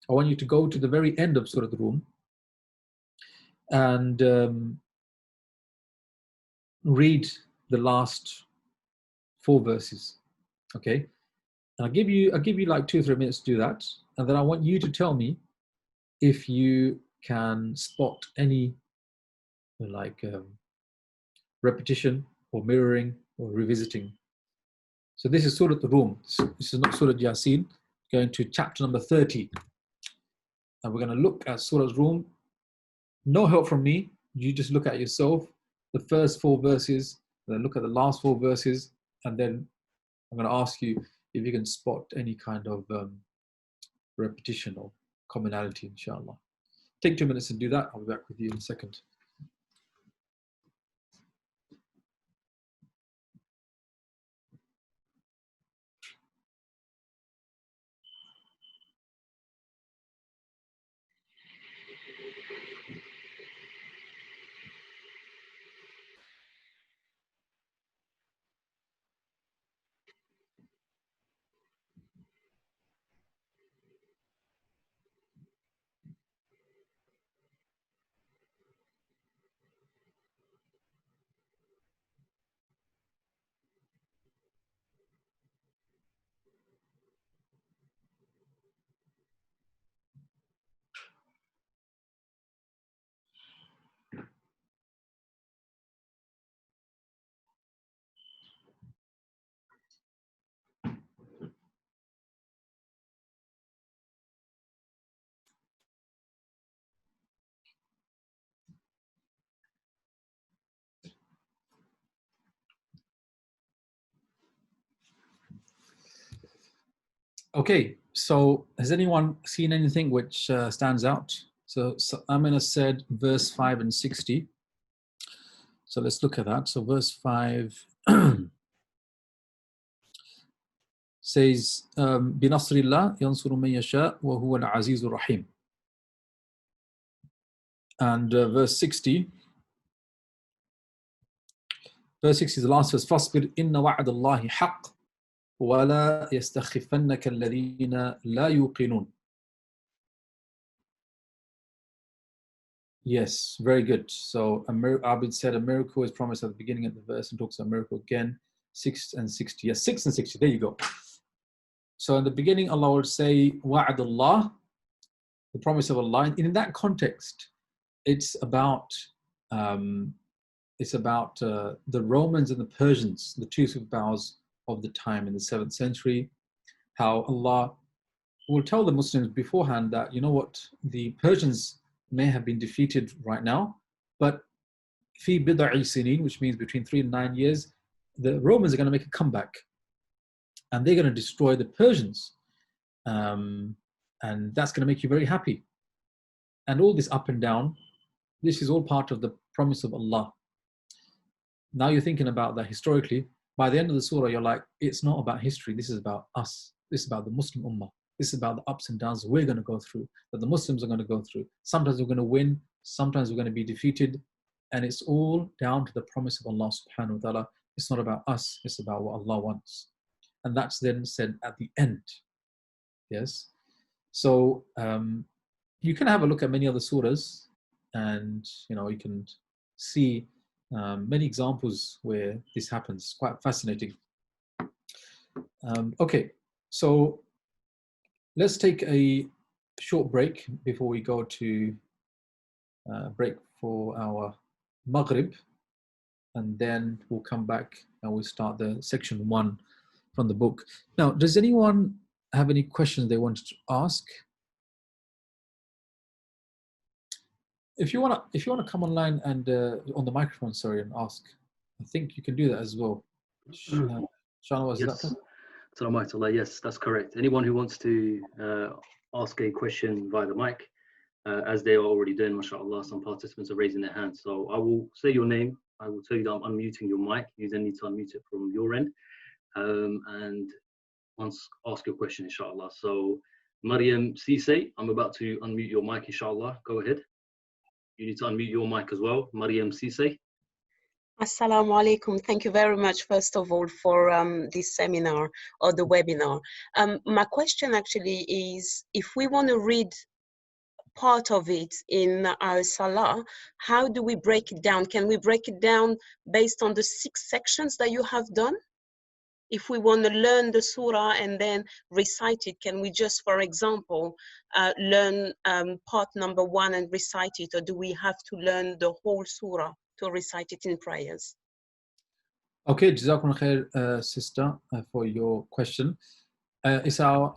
I want you to go to the very end of Surah Ar-Rum and read the last 4 verses. Okay, I'll give you like 2 or 3 minutes to do that, and then I want you to tell me if you can spot any repetition or mirroring or revisiting. So this is Surah Rum. This is not Surah Yasin. Going to chapter number 30, and we're going to look at Surah Rum. No help from me. You just look at yourself, the first 4 verses, then look at the last 4 verses, and then I'm going to ask you if you can spot any kind of repetition or commonality, inshallah. Take 2 minutes and do that. I'll be back with you in a second. Okay, so has anyone seen anything which stands out? So Amina said verse 5 and 60. So let's look at that. So verse 5 says, بِنَصْرِ اللَّهِ يَنْصُرُ مَنْ يَشَاءُ وَهُوَ الْعَزِيزُ الرَّحِيمُ. And verse 60 is the last verse. فَاصْبِرْ إِنَّ وَعْدَ اللَّهِ حَقٌّ وَلَا يَسْتَخِفَنَّكَ الَّذِينَ لَا يُوقِنُونَ. Yes, very good. So Abid said a miracle is promised at the beginning of the verse and talks about a miracle again. 6 and 60. Yes, 6 and 60. There you go. So in the beginning, Allah will say, Wa'ad Allah, the promise of Allah. And in that context, it's about the Romans and the Persians, the two superpowers of the time in the 7th century, how Allah will tell the Muslims beforehand that, you know what, the Persians may have been defeated right now, but fi bid'i sinin, which means between 3 and 9 years, the Romans are going to make a comeback and they're going to destroy the Persians. And that's going to make you very happy. And all this up and down, this is all part of the promise of Allah. Now you're thinking about that historically. By the end of the surah, you're like, it's not about history. This is about us. This is about the Muslim Ummah. This is about the ups and downs we're going to go through, that the Muslims are going to go through. Sometimes we're going to win. Sometimes we're going to be defeated. And it's all down to the promise of Allah subhanahu wa ta'ala. It's not about us. It's about what Allah wants. And that's then said at the end. Yes. So you can have a look at many other surahs and, you can see many examples where this happens. It's quite fascinating. Okay, so let's take a short break before we go to break for our Maghrib, and then we'll come back and we'll start the section 1 from the book. Now, does anyone have any questions they wanted to ask? If you want to come online and on the microphone, sorry, and ask, I think you can do that as well. Shana, Yes, that's correct. Anyone who wants to ask a question via the mic, as they are already doing, mashallah, some participants are raising their hands. So I will say your name. I will tell you that I'm unmuting your mic. You then need to unmute it from your end. And once ask your question, inshallah. So Mariam Cisse, I'm about to unmute your mic, inshallah. Go ahead. You need to unmute your mic as well, Mariam Cisse. Assalamu alaikum. Thank you very much, first of all, for this seminar or the webinar. My question actually is, if we want to read part of it in our Salah, how do we break it down? Can we break it down based on the 6 sections that you have done? If we want to learn the surah and then recite it, can we just, for example, learn part number 1 and recite it, or do we have to learn the whole surah to recite it in prayers? Okay, Jazakum khair, sister, for your question. It's our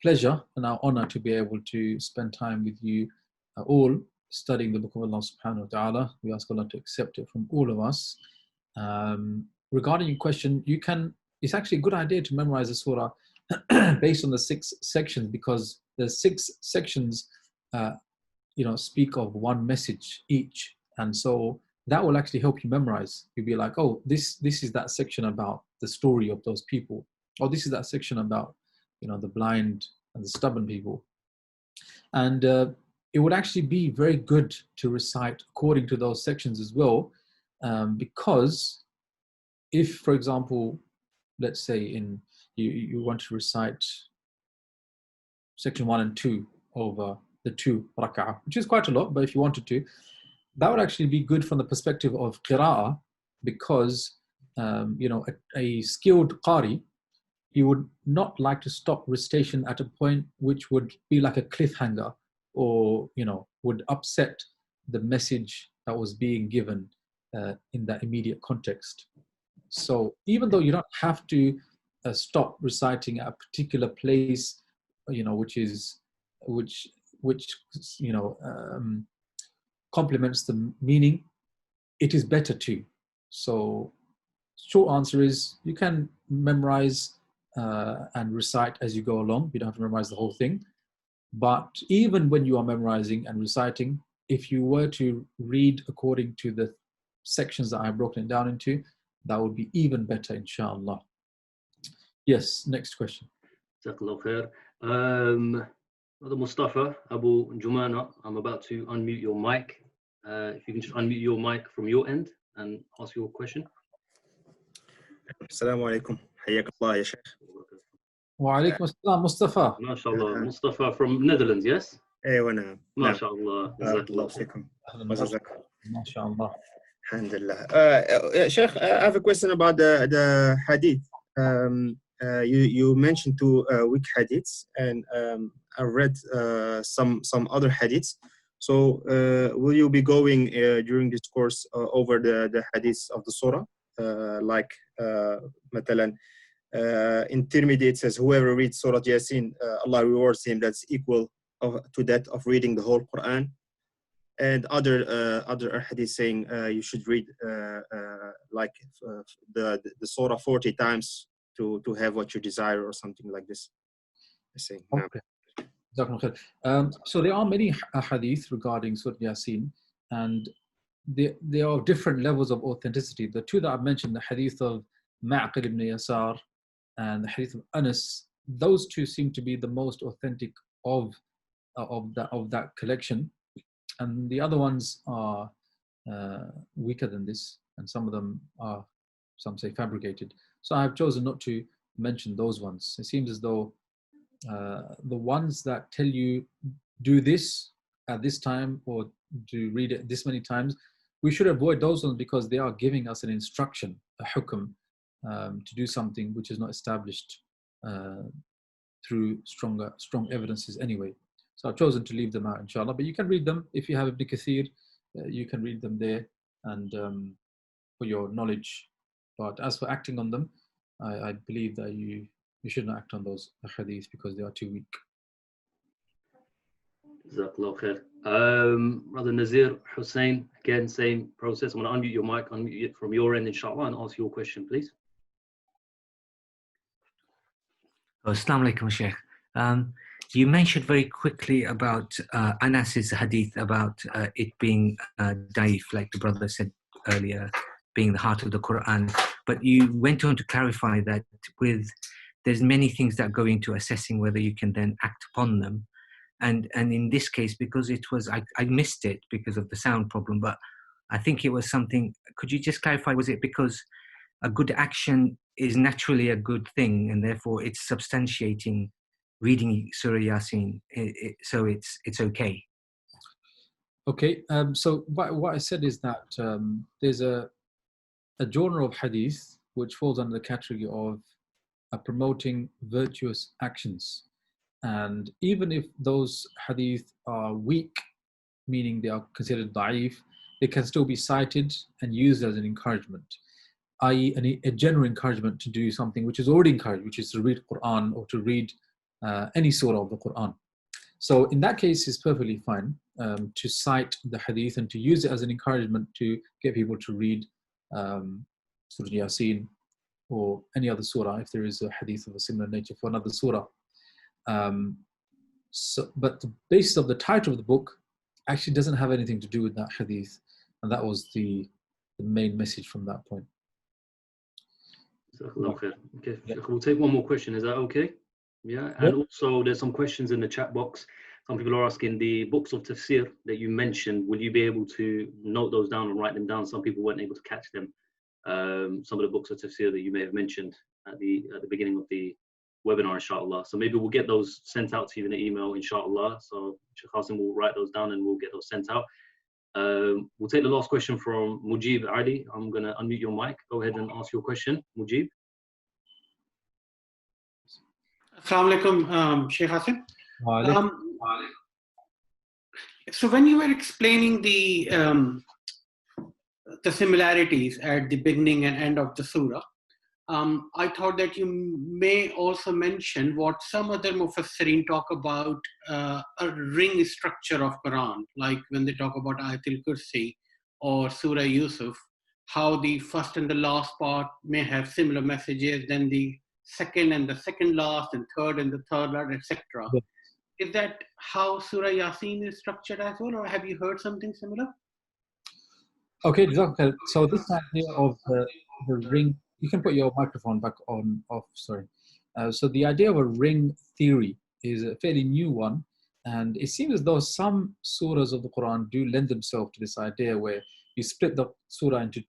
pleasure and our honor to be able to spend time with you all studying the book of Allah subhanahu wa ta'ala. We ask Allah to accept it from all of us. Regarding your question, it's actually a good idea to memorize the surah based on the 6 sections, because the 6 sections speak of one message each, and so that will actually help you memorize. You'll be like, oh, this is that section about the story of those people, or this is that section about the blind and the stubborn people. And it would actually be very good to recite according to those sections as well, because if, for example, let's say you want to recite section 1 and 2 over the 2 rak'ah, which is quite a lot, but if you wanted to, that would actually be good from the perspective of qira'ah, because a skilled qari, he would not like to stop recitation at a point which would be like a cliffhanger, or would upset the message that was being given in that immediate context. So even though you don't have to stop reciting at a particular place, which complements the meaning, it is better to. So short answer is you can memorize and recite as you go along. You don't have to memorize the whole thing. But even when you are memorizing and reciting, if you were to read according to the sections that I've broken it down into, that would be even better, inshallah. Yes, next question. Jazakallah khair. Brother Mustafa, Abu Jumana, I'm about to unmute your mic. If you can just unmute your mic from your end and ask your question. Assalamu alaikum. Hayyak Allah, ya Shaykh. Wa alaikum assalam, Mustafa. MashaAllah. Mustafa from Netherlands, yes? ايوه نعم. MashaAllah. بارك الله فيكم. وجزاكم. MashaAllah. Alhamdulillah. Sheikh, I have a question about the hadith. You mentioned two weak hadiths, and I read some other hadiths. So will you be going during this course over the hadiths of the surah? Like مثلا intermediate says, whoever reads Surah Yasin, Allah rewards him that's equal to that of reading the whole Qur'an. And other hadith saying you should read like the surah 40 times to have what you desire, or something like this. Okay. So there are many hadith regarding Surah Yasin, and they are different levels of authenticity. The two that I've mentioned, the hadith of Ma'qil ibn Yasar and the hadith of Anas, those two seem to be the most authentic of that collection. And the other ones are weaker than this, and some of them are, some say, fabricated. So I've chosen not to mention those ones. It seems as though the ones that tell you do this at this time or to read it this many times, we should avoid those ones, because they are giving us an instruction, a hukm, to do something which is not established through strong evidences anyway. So I've chosen to leave them out, inshallah. But you can read them if you have Ibn Kathir. You can read them there, and for your knowledge. But as for acting on them, I believe that you should not act on those hadith because they are too weak. Jazakallah khair. Brother Nazir Hussain, again, same process. I'm going to unmute your mic, unmute it from your end, inshallah, and ask your question, please. Assalamu alaikum, Shaykh. You mentioned very quickly about Anas's hadith about it being daif, like the brother said earlier, being the heart of the Qur'an. But you went on to clarify that there's many things that go into assessing whether you can then act upon them. And in this case, because it was, I missed it because of the sound problem, but I think it was something, could you just clarify, was it because a good action is naturally a good thing and therefore it's substantiating reading Surah Yasin, so it's okay? Okay, so what I said is that there's a genre of hadith which falls under the category of promoting virtuous actions. And even if those hadith are weak, meaning they are considered da'if, they can still be cited and used as an encouragement, i.e. a general encouragement to do something which is already encouraged, which is to read Qur'an or to read any surah of the Qur'an. So in that case, it's perfectly fine to cite the hadith and to use it as an encouragement to get people to read Surah Yasin or any other surah if there is a hadith of a similar nature for another surah. But the basis of the title of the book actually doesn't have anything to do with that hadith, and that was the main message from that point. Okay, we'll take one more question. Is that okay? Yeah, and also there's some questions in the chat box. some people are asking the books of tafsir that you mentioned, will you be able to note those down and write them down? Some people weren't able to catch them. Some of the books of tafsir that you may have mentioned at the beginning of the webinar, inshallah. So maybe we'll get those sent out to you in an email, inshallah. So Shaykh Asim will write those down and we'll get those sent out. We'll take the last question from Mujib Ali. I'm going to unmute your mic. Go ahead and ask your question, Mujib. Assalamu alaikum, Shaykh Asim. So when you were explaining the similarities at the beginning and end of the surah, I thought that you may also mention what some other mufassirin talk about a ring structure of Quran, like when they talk about Ayatul Kursi or Surah Yusuf, how the first and the last part may have similar messages, then the second and the second last, and third and the third last, etc. Yeah. Is that how Surah Yasin is structured as well, or have you heard something similar? Okay, so this idea of the ring, you can put your microphone back on, off, sorry. So the idea of a ring theory is a fairly new one, and it seems as though some surahs of the Quran do lend themselves to this idea where you split the surah into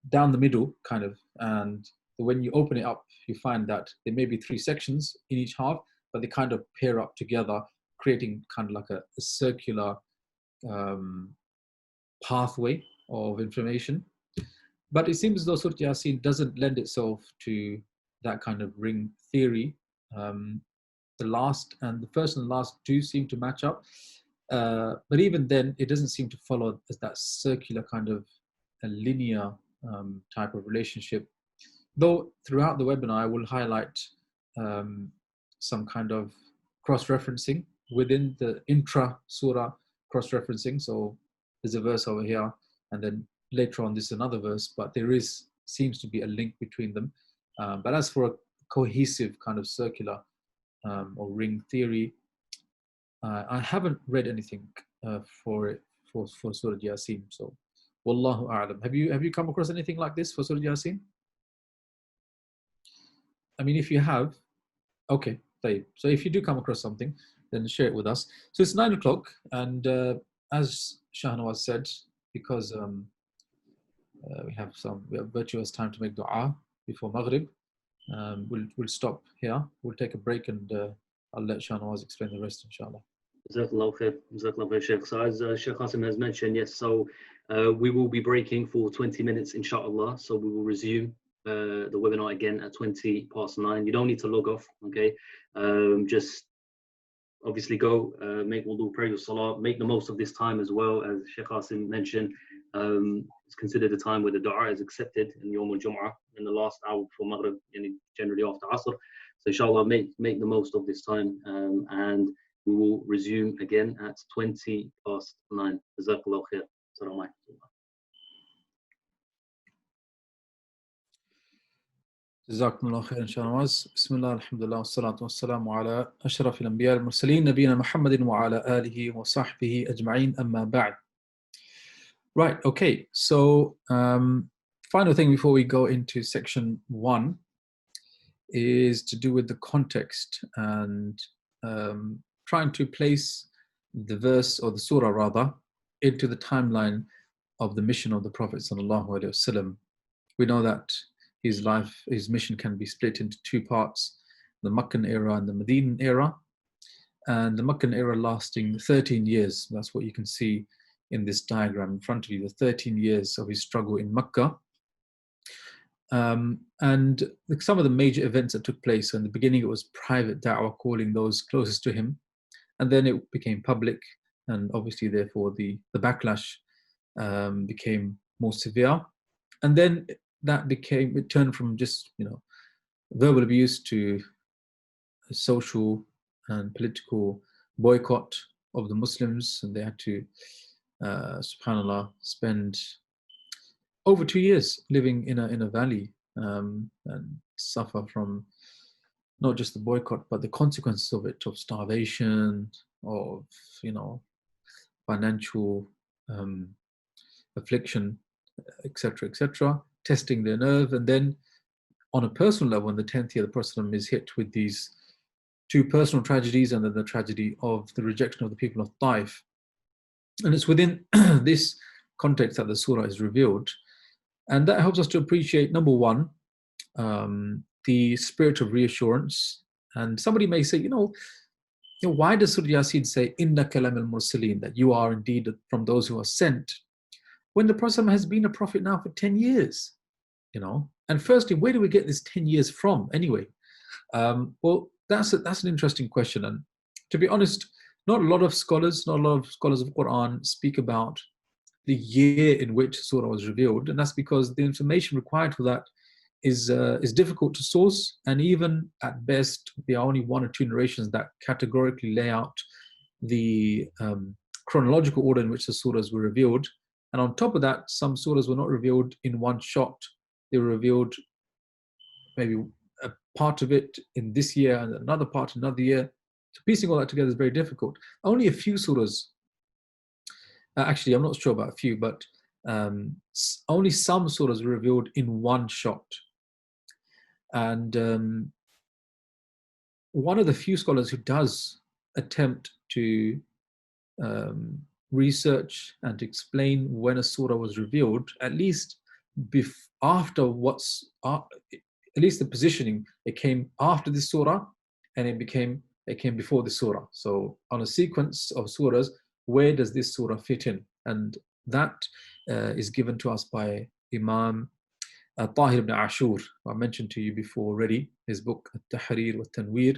down the middle, kind of, and when you open it up, you find that there may be 3 sections in each half, but they kind of pair up together, creating kind of like a circular pathway of information. But it seems as though Surah Yasin doesn't lend itself to that kind of ring theory. The first and last do seem to match up. But even then, it doesn't seem to follow as that circular kind of a linear type of relationship. Though throughout the webinar, I will highlight some kind of cross-referencing within the intra-surah cross-referencing. So there's a verse over here, and then later on, this is another verse, but there seems to be a link between them. But as for a cohesive kind of circular or ring theory, I haven't read anything for Surah Yasin. So, Wallahu a'lam. Have you come across anything like this for Surah Yasin? I mean, if you have, okay. So if you do come across something, then share it with us. So it's 9 o'clock, and as Shahnawaz said, because we have virtuous time to make dua before Maghrib, we'll stop here. We'll take a break, and I'll let Shahnawaz explain the rest, inshallah. Jazakallah khair. Jazakallah khair, Shaykh. So as Shaykh Asim has mentioned, yes, so we will be breaking for 20 minutes, inshallah. So we will resume the webinar again at 9:20. You don't need to log off, okay? Just obviously go make wudu, pray your salah, make the most of this time as well. As Shaykh Asim mentioned, it's considered a time where the dua is accepted in Yawm al-Jum'ah, in the last hour before Maghrib, and generally after Asr. So inshallah, make the most of this time, and we will resume again at 9:20. Jazakallah khair. Assalamu alaikum. جزاكم الله خير إن شاء الله. بسم الله الحمد لله والصلاة والسلام على أشرف الأنبياء المرسلين نبينا محمد وعلى آله وصحبه أجمعين أما بعد. Right, okay. So final thing before we go into section 1 is to do with the context and trying to place the verse, or the surah rather, into the timeline of the mission of the Prophet sallallahu alaihi wasallam. We know that his mission can be split into 2 parts, the Meccan era and the Medinan era. And the Meccan era lasting 13 years. That's what you can see in this diagram in front of you, the 13 years of his struggle in Mecca. And some of the major events that took place. So in the beginning, it was private da'wah, calling those closest to him. And then it became public. And obviously, therefore, the backlash became more severe. And then it turned from just, verbal abuse to a social and political boycott of the Muslims. And they had to, subhanAllah, spend over 2 years living in a valley and suffer from not just the boycott, but the consequences of it, of starvation, of, financial affliction, etc., testing their nerve. And then on a personal level, in the 10th year, the Prophet is hit with these two personal tragedies and then the tragedy of the rejection of the people of Taif. And it's within this context that the surah is revealed. And that helps us to appreciate, number one, the spirit of reassurance. And somebody may say, why does Surah Yasin say, Inna kalam al-mursaleen, that you are indeed from those who are sent, when the Prophet has been a prophet now for 10 years? And firstly, where do we get this 10 years from anyway? Well, that's an interesting question. And to be honest, not a lot of scholars of Qur'an speak about the year in which surah was revealed, and that's because the information required for that is difficult to source, and even at best, there are only one or two narrations that categorically lay out the chronological order in which the surahs were revealed. And on top of that, some surahs were not revealed in one shot. They were revealed maybe a part of it in this year and another part in another year. So piecing all that together is very difficult. Only a few surahs, actually I'm not sure about a few, but only some surahs were revealed in one shot. And one of the few scholars who does attempt to research and to explain when a surah was revealed, at least after at least the positioning, it came after this surah and it came before the surah. So on a sequence of surahs, where does this surah fit in? And that is given to us by Imam Tahir ibn Ashur, I mentioned to you before already, his book At-Tahrir wa Tanweer.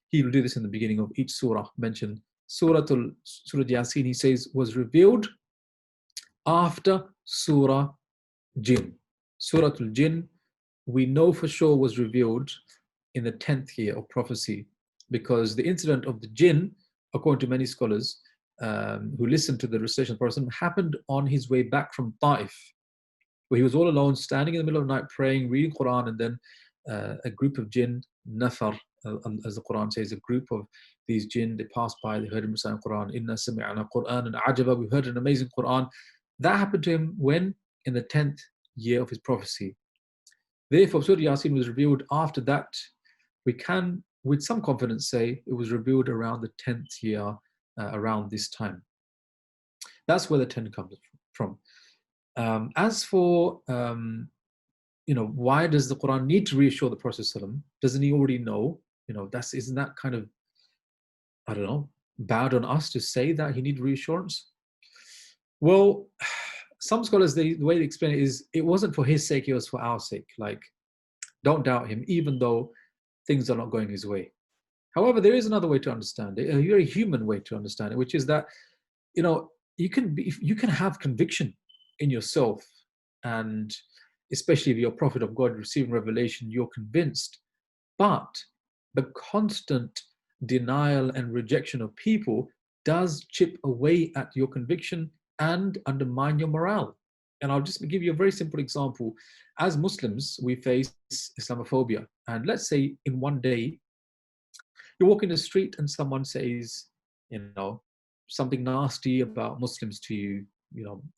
He will do this in the beginning of each surah, mention Surah Yasin, he says, was revealed after Surah Jinn. Surah al-Jinn, we know for sure was revealed in the 10th year of prophecy, because the incident of the Jinn, according to many scholars who listened to the recitation of the Prophet, happened on his way back from Taif, where he was all alone, standing in the middle of the night, praying, reading Qur'an, and then a group of jinn, nafar, as the Qur'an says, a group of these jinn, they passed by, they heard him recite Qur'an, Inna sami'na Qur'an and ajaba, we heard an amazing Qur'an. That happened to him when? In the 10th year of his prophecy. Therefore, Surah Yasin was revealed after that. We can, with some confidence, say it was revealed around the 10th year, around this time. That's where the 10 comes from. As for, why does the Quran need to reassure the Prophet ﷺ? Doesn't he already know? Isn't that kind of, I don't know, bad on us to say that he needs reassurance? Well, some scholars, the way they explain it is, it wasn't for his sake, it was for our sake. Like, don't doubt him, even though things are not going his way. However, there is another way to understand it, a very human way to understand it, which is that, you can have conviction in yourself, and especially if you're a prophet of God receiving revelation, you're convinced, but the constant denial and rejection of people does chip away at your conviction and undermine your morale. And I'll just give you a very simple example. As Muslims, we face Islamophobia, and let's say in one day you're walking the street and someone says, something nasty about Muslims to you,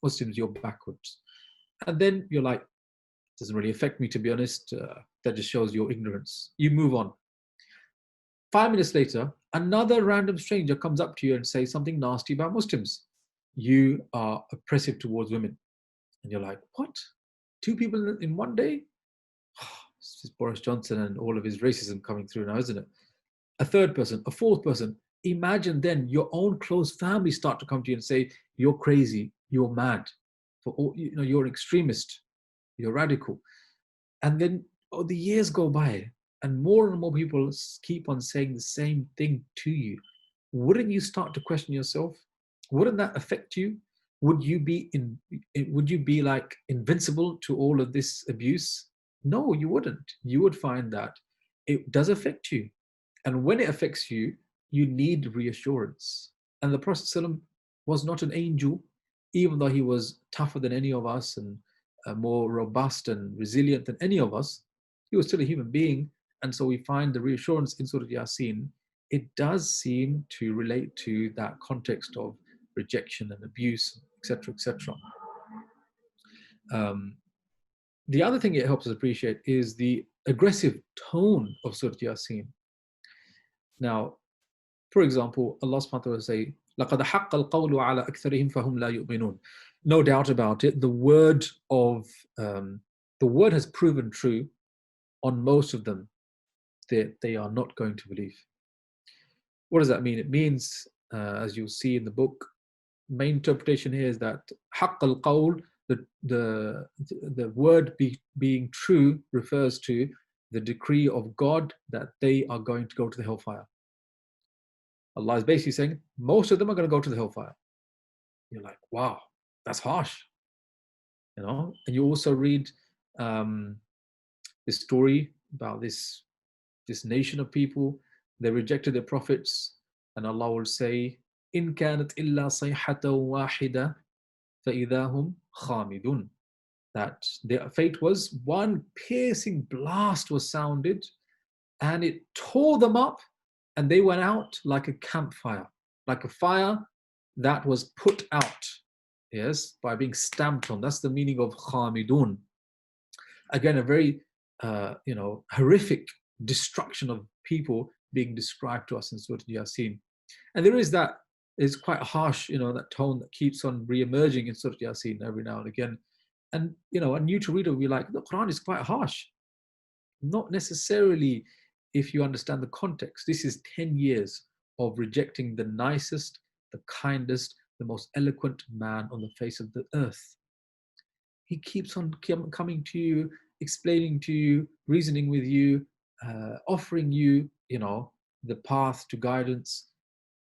Muslims, you're backwards. And then you're like, doesn't really affect me, to be honest. That just shows your ignorance. You move on. 5 minutes later, another random stranger comes up to you and says something nasty about Muslims. You are oppressive towards women. And you're like, what? 2 people in one day? This is Boris Johnson and all of his racism coming through now, isn't it? A third person, a fourth person. Imagine then your own close family start to come to you and say, you're crazy, you're mad, you're an extremist, you're radical. And then the years go by and more people keep on saying the same thing to you. Wouldn't you start to question yourself? Wouldn't that affect you? Would you be like invincible to all of this abuse? No, you wouldn't. You would find that it does affect you. And when it affects you, you need reassurance. And the Prophet ﷺ was not an angel, even though he was tougher than any of us and more robust and resilient than any of us. He was still a human being. And so we find the reassurance in Surah Yasin. It does seem to relate to that context of rejection and abuse, etc., etc. The other thing it helps us appreciate is the aggressive tone of Surah Yasin. Now, for example, Allah subhanahu wa ta'ala will say, لَقَدْ حَقَّ الْقَوْلُ عَلَى أَكْثَرِهِمْ فَهُمْ لَا يُؤْمِنُونَ. No doubt about it, the word has proven true on most of them, that they are not going to believe. What does that mean? It means, as you'll see in the book, main interpretation here is that حَقَّ الْقَوْلُ, the word being true refers to the decree of God that they are going to go to the hellfire. Allah is basically saying most of them are going to go to the hellfire. You're like, wow, that's harsh, you know. And you also read this story about this nation of people. They rejected their prophets, and Allah will say, "In kanat illa sayhatan wahida, فَإِذَا هُمْ خَامِدُونَ." That their fate was one piercing blast was sounded, and it tore them up, and they went out like a campfire, like a fire that was put out, yes, by being stamped on. That's the meaning of khamidun. Again, a very horrific destruction of people being described to us in Surah Yasin. And there is that, it's quite harsh, that tone that keeps on re-emerging in Surah Yasin every now and again. And a neutral reader will be like, the Quran is quite harsh. Not necessarily if you understand the context. This is 10 years of rejecting the nicest, the kindest, the most eloquent man on the face of the earth. He keeps on coming to you, explaining to you, reasoning with you, offering you, the path to guidance.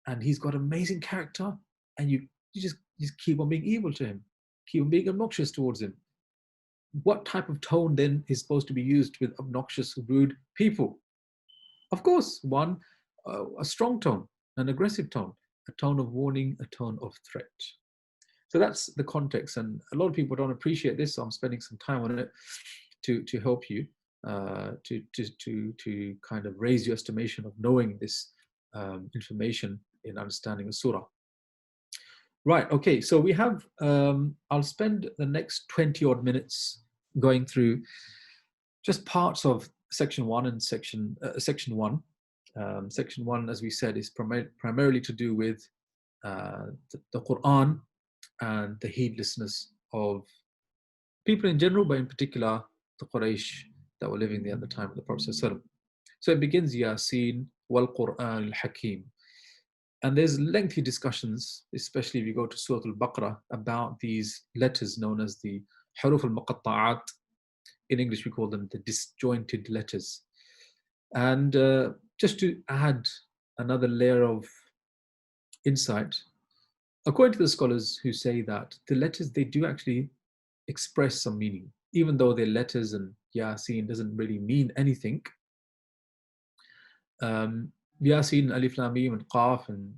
And he's got amazing character, and you just keep on being evil to him, keep on being obnoxious towards him. What type of tone then is supposed to be used with obnoxious, rude people? Of course, one, a strong tone, an aggressive tone, a tone of warning, a tone of threat. So that's the context, and a lot of people don't appreciate this, so I'm spending some time on it to help you, to kind of raise your estimation of knowing this information in understanding the surah. Right, okay, so we have, I'll spend the next 20 odd minutes going through just parts of section 1 and section 1. Section 1, as we said, is primarily to do with the Qur'an and the heedlessness of people in general, but in particular the Quraysh that were living there at the time of the Prophet ﷺ. So it begins, Yasin wal Qur'an al-Hakim. And there's lengthy discussions, especially if you go to Surah Al-Baqarah, about these letters known as the Huruf al-Muqatta'at. In English, we call them the disjointed letters. And just to add another layer of insight, according to the scholars who say that the letters, they do actually express some meaning, even though they're letters and Yasin doesn't really mean anything. Yasin, Alif Lam Mim and Qaf and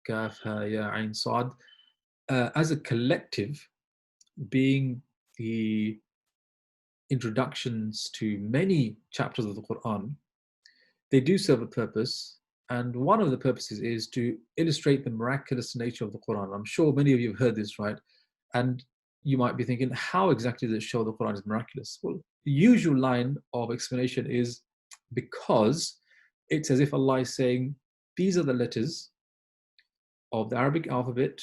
Kaf, Ha, Ya, Ain, Sad, as a collective, being the introductions to many chapters of the Quran, they do serve a purpose, and one of the purposes is to illustrate the miraculous nature of the Quran. I'm sure many of you have heard this, right? And you might be thinking, how exactly does it show the Quran is miraculous? Well, the usual line of explanation is because it's as if Allah is saying, these are the letters of the Arabic alphabet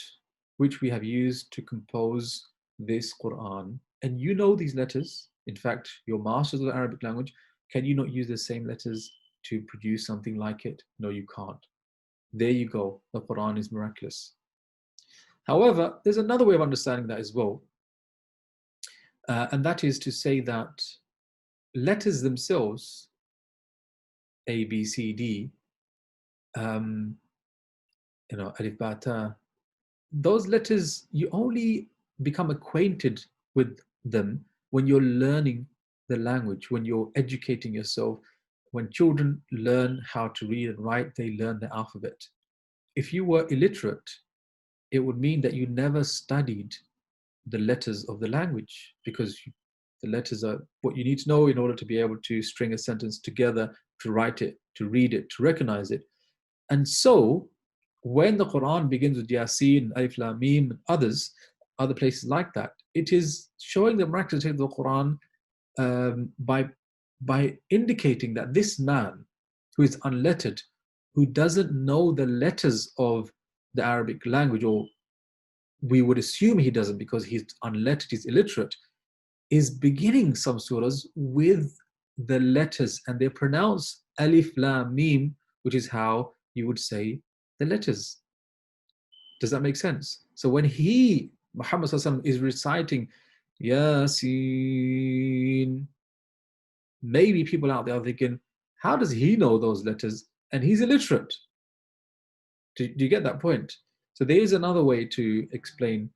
which we have used to compose this Quran. And you know these letters. In fact, you're masters of the Arabic language. Can you not use the same letters to produce something like it? No, you can't. There you go. The Quran is miraculous. However, there's another way of understanding that as well. And that is to say that letters themselves, A, B, C, D, Alif, Ba, Ta, those letters, you only become acquainted with them when you're learning the language, when you're educating yourself. When children learn how to read and write, they learn the alphabet. If you were illiterate, it would mean that you never studied the letters of the language, because the letters are what you need to know in order to be able to string a sentence together, to write it, to read it, to recognize it. And so when the Quran begins with Yasin, Alif Lam Mim, and other places like that, it is showing the miraculous of the Quran by indicating that this man who is unlettered, who doesn't know the letters of the Arabic language, or we would assume he doesn't because he's unlettered, he's illiterate, is beginning some surahs with the letters, and they pronounce alif, lam, mim, which is how you would say the letters. Does that make sense? So when Muhammad Sallallahu Alaihi Wasallam, is reciting Yasin, maybe people out there are thinking, how does he know those letters? And he's illiterate. Do you get that point? So there is another way to explain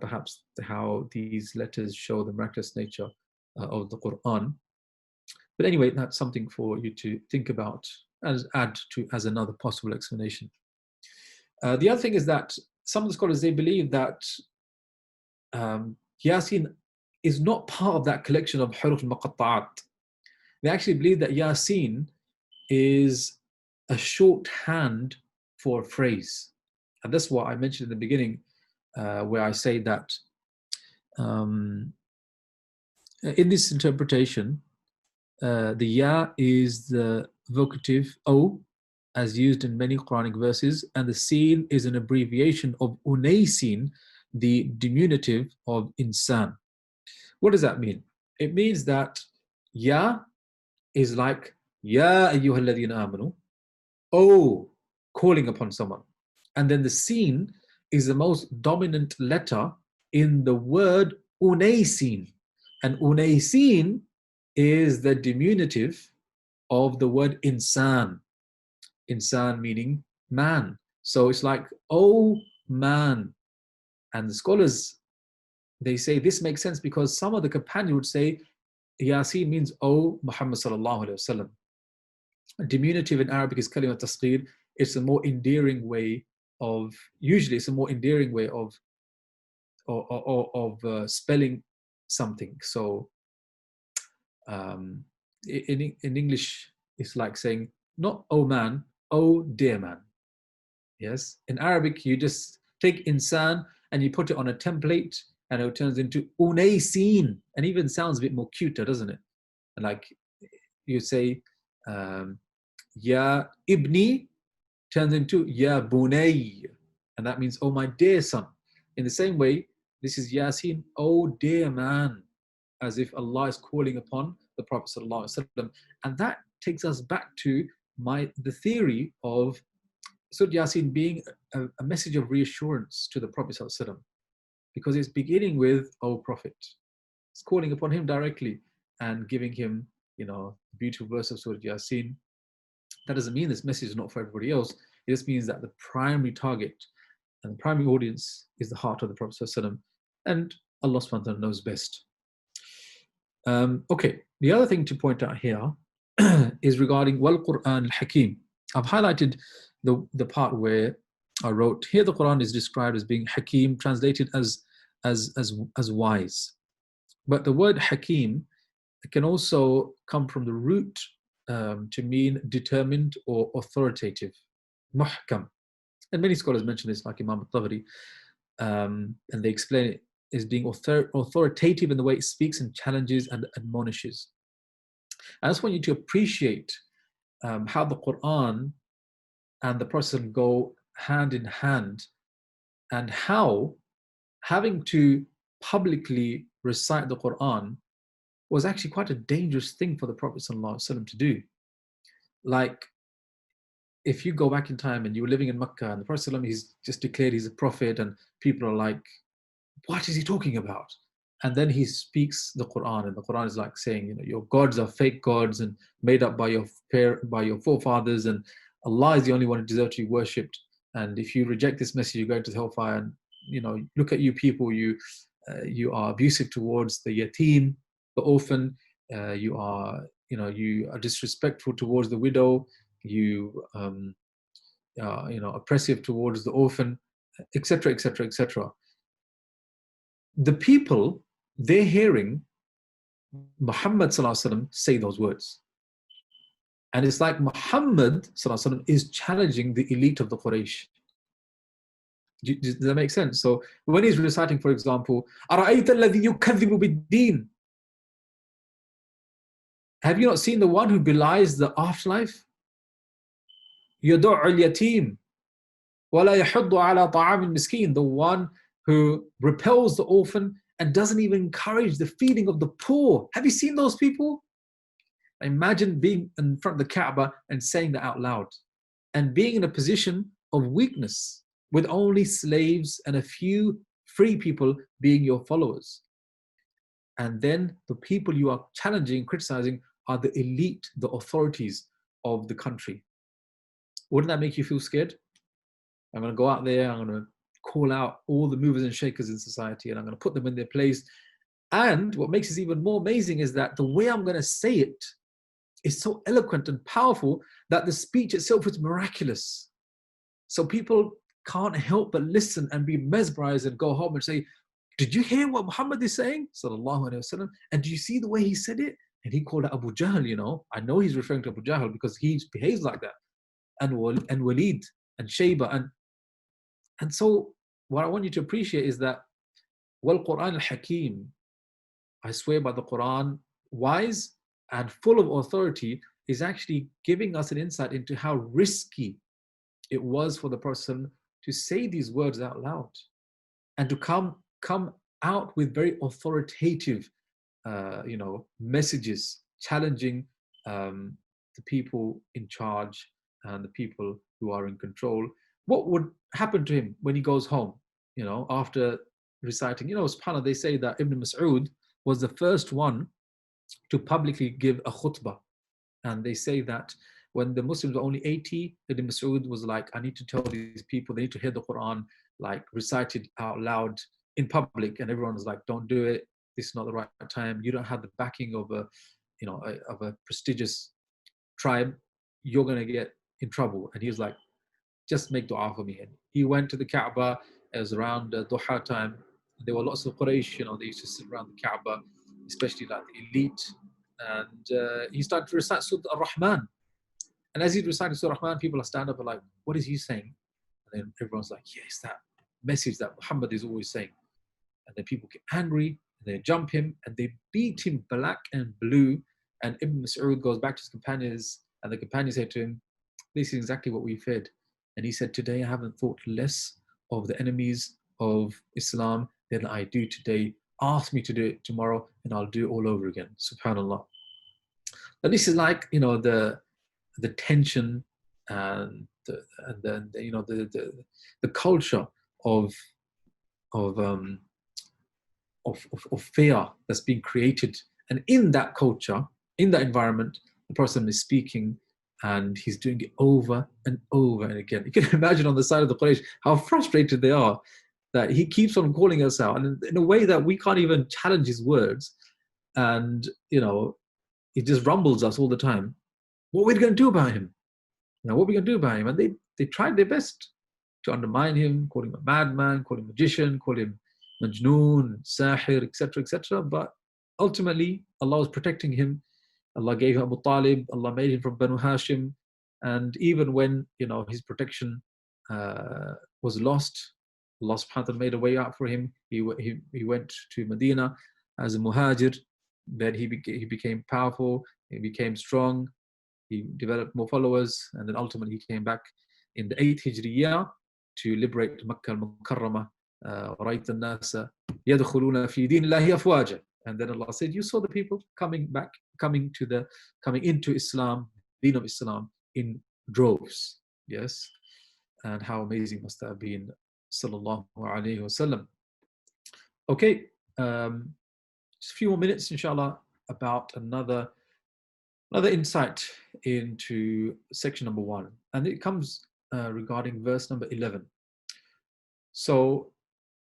perhaps how these letters show the miraculous nature of the Qur'an. But anyway, that's something for you to think about and add to as another possible explanation. The other thing is that some of the scholars, they believe that Yasin is not part of that collection of huruf al-muqatta'at. They actually believe that Yasin is a shorthand for a phrase. And that's what I mentioned in the beginning, where I say that in this interpretation, the Ya is the vocative O, as used in many Quranic verses, and the Sin is an abbreviation of Unaysin, the diminutive of Insan. What does that mean? It means that Ya is like Ya ayyuhalladhina amanu, O, calling upon someone. And then the Sin is the most dominant letter in the word Unaysin. And Unaysin is the diminutive of the word Insan. Insan meaning man. So it's like, oh man. And the scholars, they say this makes sense because some of the companions would say Yasin means oh Muhammad sallallahu alaihi wasallam. Diminutive in Arabic is kalimat tasghir. It's a more endearing way of, usually it's a more endearing way of spelling something. So in English, it's like saying not oh man, oh dear man. Yes, in Arabic you just take insan and you put it on a template and it turns into unaysin, and even sounds a bit more cuter, doesn't it? And like you say ya ibni turns into ya bunay, and that means oh my dear son. In the same way, this is Yasin, oh dear man, as if Allah is calling upon the Prophet sallallahu alaihi wasallam. And that takes us back to the theory of Surah Yasin being a message of reassurance to the Prophet sallallahu alaihi wasallam, because it's beginning with, oh Prophet. It's calling upon him directly and giving him, the beautiful verse of Surah Yasin. That doesn't mean this message is not for everybody else. It just means that the primary target and the primary audience is the heart of the Prophet sallallahu alaihi wasallam, and Allah subhanahu wa ta'ala knows best. Okay, the other thing to point out here is regarding Wal Qur'an al-Hakim. I've highlighted the part where I wrote here the Quran is described as being Hakim, translated as wise. But the word Hakim can also come from the root to mean determined or authoritative, Muhkam. And many scholars mention this, like Imam al-Tabari, and they explain it as being authoritative in the way it speaks and challenges and admonishes. I just want you to appreciate how the Quran and the Prophet go hand in hand, and how having to publicly recite the Quran was actually quite a dangerous thing for the Prophet ﷺ to do. Like, if you go back in time and you were living in Mecca and the Prophet ﷺ, he's just declared he's a prophet, and people are like, what is he talking about? And then he speaks the Quran, and the Quran is like saying, your gods are fake gods and made up by your forefathers, and Allah is the only one who deserves to be worshipped. And if you reject this message, you go into the hellfire. And look at you people, you are abusive towards the yatim, the orphan. You are disrespectful towards the widow. You oppressive towards the orphan, etc., etc., etc. The people, they're hearing Muhammad sallallahu alaihi wasallam say those words, and it's like Muhammad sallallahu alaihi wasallam is challenging the elite of the Quraysh. Does that make sense? So when he's reciting, for example, أَرَأَيْتَ الَّذِي يُكَذِّبُ بِالدِّينِ, have you not seen the one who belies the afterlife? يدع اليتيم ولا يحض على طعام المسكين, the one who repels the orphan and doesn't even encourage the feeding of the poor. Have you seen those people? Imagine being in front of the Kaaba and saying that out loud, and being in a position of weakness with only slaves and a few free people being your followers. And then the people you are challenging, criticizing, are the elite, the authorities of the country. Wouldn't that make you feel scared? I'm going to go out there, I'm going to call out all the movers and shakers in society, and I'm going to put them in their place. And what makes it even more amazing is that the way I'm going to say it is so eloquent and powerful that the speech itself is miraculous. So people can't help but listen and be mesmerized and go home and say, did you hear what Muhammad is saying? Sallallahu Alaihi Wasallam. And do you see the way he said it? And he called it Abu Jahl, you know. I know he's referring to Abu Jahl because he behaves like that. And Walid and Shayba. And so what I want you to appreciate is that Wal Qur'an al-Hakim, I swear by the Quran, wise and full of authority, is actually giving us an insight into how risky it was for the person to say these words out loud and to come out with very authoritative messages challenging the people in charge and the people who are in control. What would happen to him when he goes home, after reciting? SubhanAllah, they say that Ibn Mas'ud was the first one to publicly give a khutbah. And they say that when the Muslims were only 80, Ibn Mas'ud was like, I need to tell these people, they need to hear the Quran like recited out loud in public. And everyone was like, don't do it. This is not the right time. You don't have the backing of a prestigious tribe. You're going to get in trouble. And he was like, just make dua for me. And he went to the Kaaba. It was around Duha time. There were lots of Quraysh, they used to sit around the Kaaba, especially like the elite. And he started to recite Surah Ar-Rahman. And as he recited Surah Ar-Rahman, people stand up and like, what is he saying? And then everyone's like, yeah, it's that message that Muhammad is always saying. And then people get angry, and they jump him, and they beat him black and blue. And Ibn Mas'ud goes back to his companions, and the companions say to him, this is exactly what we feared. And he said, today I haven't thought less of the enemies of Islam than I do today. Ask me to do it tomorrow, and I'll do it all over again. SubhanAllah. And this is like, the tension and the culture of fear that's being created. And in that culture, in that environment, the person is speaking and he's doing it over and over and again. You can imagine on the side of the Quraysh how frustrated they are that he keeps on calling us out, and in a way that we can't even challenge his words. And, he just rumbles us all the time. What are we going to do about him? What are we going to do about him? And they tried their best to undermine him, call him a madman, call him a magician, call him Majnoon, Sahir, etc., etc. But ultimately, Allah was protecting him. Allah gave him Abu Talib. Allah made him from Banu Hashim. And even when, his protection was lost, Allah subhanahu wa ta'ala made a way out for him. He went to Medina as a muhajir. Then he became powerful. He became strong. He developed more followers. And then ultimately he came back in the 8th Hijri year to liberate Makkah al-Mukarramah. رَأَيْتَ النَّاسَ يَدْخُلُونَ فِي دِينِ اللَّهِ أَفْوَاجًا. And then Allah said, you saw the people coming into Islam, deen of Islam, in droves. Yes. And how amazing must that have been, sallallahu alayhi wasallam. Okay, just a few more minutes, inshallah, about another insight into section number 1. And it comes regarding verse number 11. So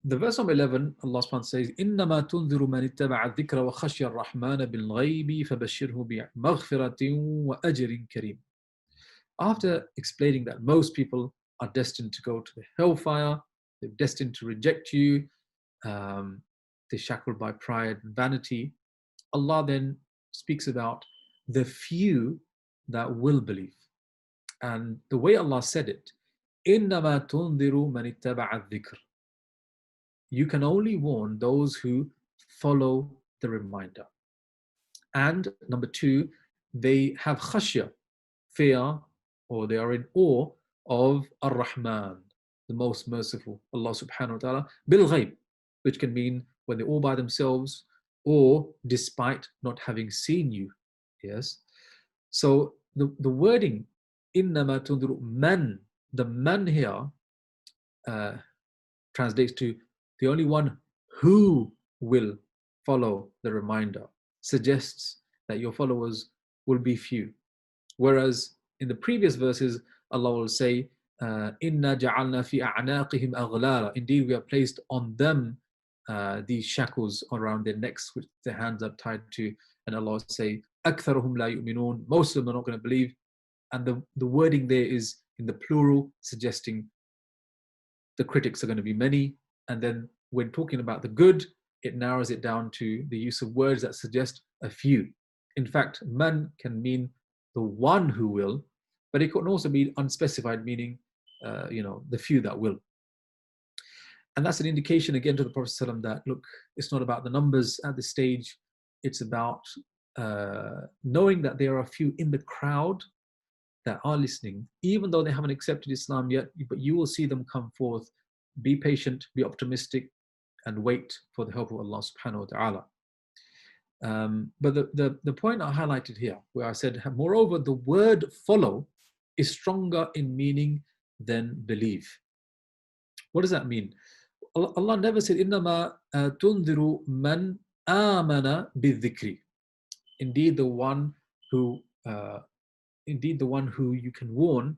the verse number 11, Allah subhanahu wa ta'ala says, إِنَّمَا تُنذِرُ مَنِ اتَّبَعَ الذِّكْرَ وَخَشْيَ الرَّحْمَنَ بِالْغَيْبِ فَبَشِّرْهُ بِمَغْفِرَةٍ وَأَجْرٍ كَرِيمٍ. After explaining that most people are destined to go to the hellfire, they're destined to reject you, they're shackled by pride and vanity, Allah then speaks about the few that will believe. And the way Allah said it, إِنَّمَا تُنذِرُ مَنِ اتَّبَعَ الذِّكْرَ. You can only warn those who follow the reminder. And number 2, they have khashya, fear or they are in awe of Ar-Rahman, the most merciful, Allah subhanahu wa ta'ala, bil ghayb, which can mean when they're all by themselves or despite not having seen you. Yes. So the wording, innama tundiru man, the man here translates to the only one who will follow the reminder, suggests that your followers will be few. Whereas in the previous verses, Allah will say, Inna ja'alna fi a'naqihim aghlala. Indeed, we have placed on them these shackles around their necks, which their hands are tied to. And Allah will say, Aktharuhum la yu'minun. Most of them are not going to believe. And the wording there is in the plural, suggesting the critics are going to be many. And then when talking about the good, it narrows it down to the use of words that suggest a few. In fact, man can mean the one who will, but it can also be unspecified, meaning, the few that will. And that's an indication again to the Prophet ﷺ that, look, it's not about the numbers at this stage. It's about knowing that there are a few in the crowd that are listening, even though they haven't accepted Islam yet, but you will see them come forth. Be patient, be optimistic, and wait for the help of Allah subhanahu wa ta'ala. But the point I highlighted here, where I said, moreover, the word follow is stronger in meaning than believe. What does that mean? Allah never said, إِنَّمَا تُنذِرُ مَنْ آمَنَ بِالذِّكْرِ. Indeed, the one who you can warn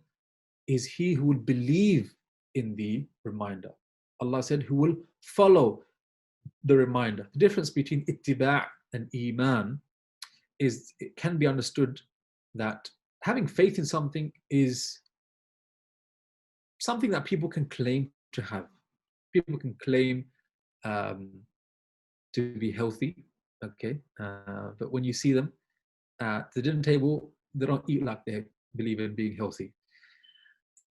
is he who will believe in the reminder. Allah said, who will follow the reminder. The difference between ittiba' and iman is, it can be understood that having faith in something is something that people can claim to have. People can claim to be healthy, okay? But when you see them at the dinner table, they don't eat like they believe in being healthy.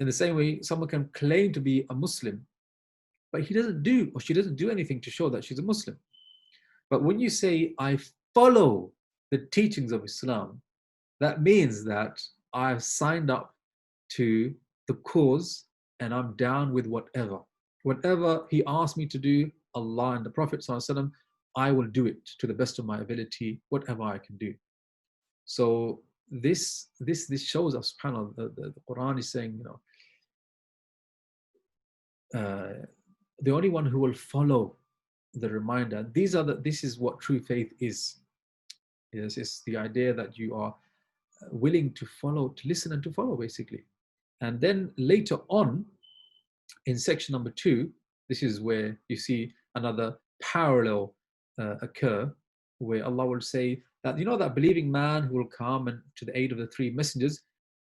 In the same way, someone can claim to be a Muslim, but he doesn't do, or she doesn't do anything to show that she's a Muslim. But when you say, I follow the teachings of Islam, that means that I've signed up to the cause and I'm down with whatever. Whatever he asked me to do, Allah and the Prophet ﷺ, I will do it to the best of my ability, whatever I can do. So this shows us, subhanAllah, the Qur'an is saying, the only one who will follow the reminder. This is what true faith is. Yes, it's the idea that you are willing to follow, to listen and to follow, basically. And then later on, in section number 2, this is where you see another parallel occur, where Allah will say that, that believing man who will come and to the aid of the 3 messengers,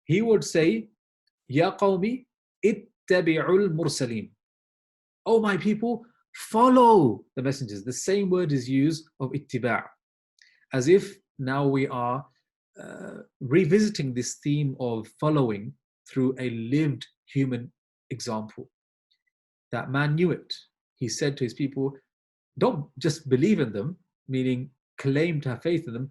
he would say, Ya qawmi ittabi'ul mursaleen. Oh, my people, follow the messengers. The same word is used of ittiba', as if now we are revisiting this theme of following through a lived human example. That man knew it. He said to his people, don't just believe in them, meaning claim to have faith in them,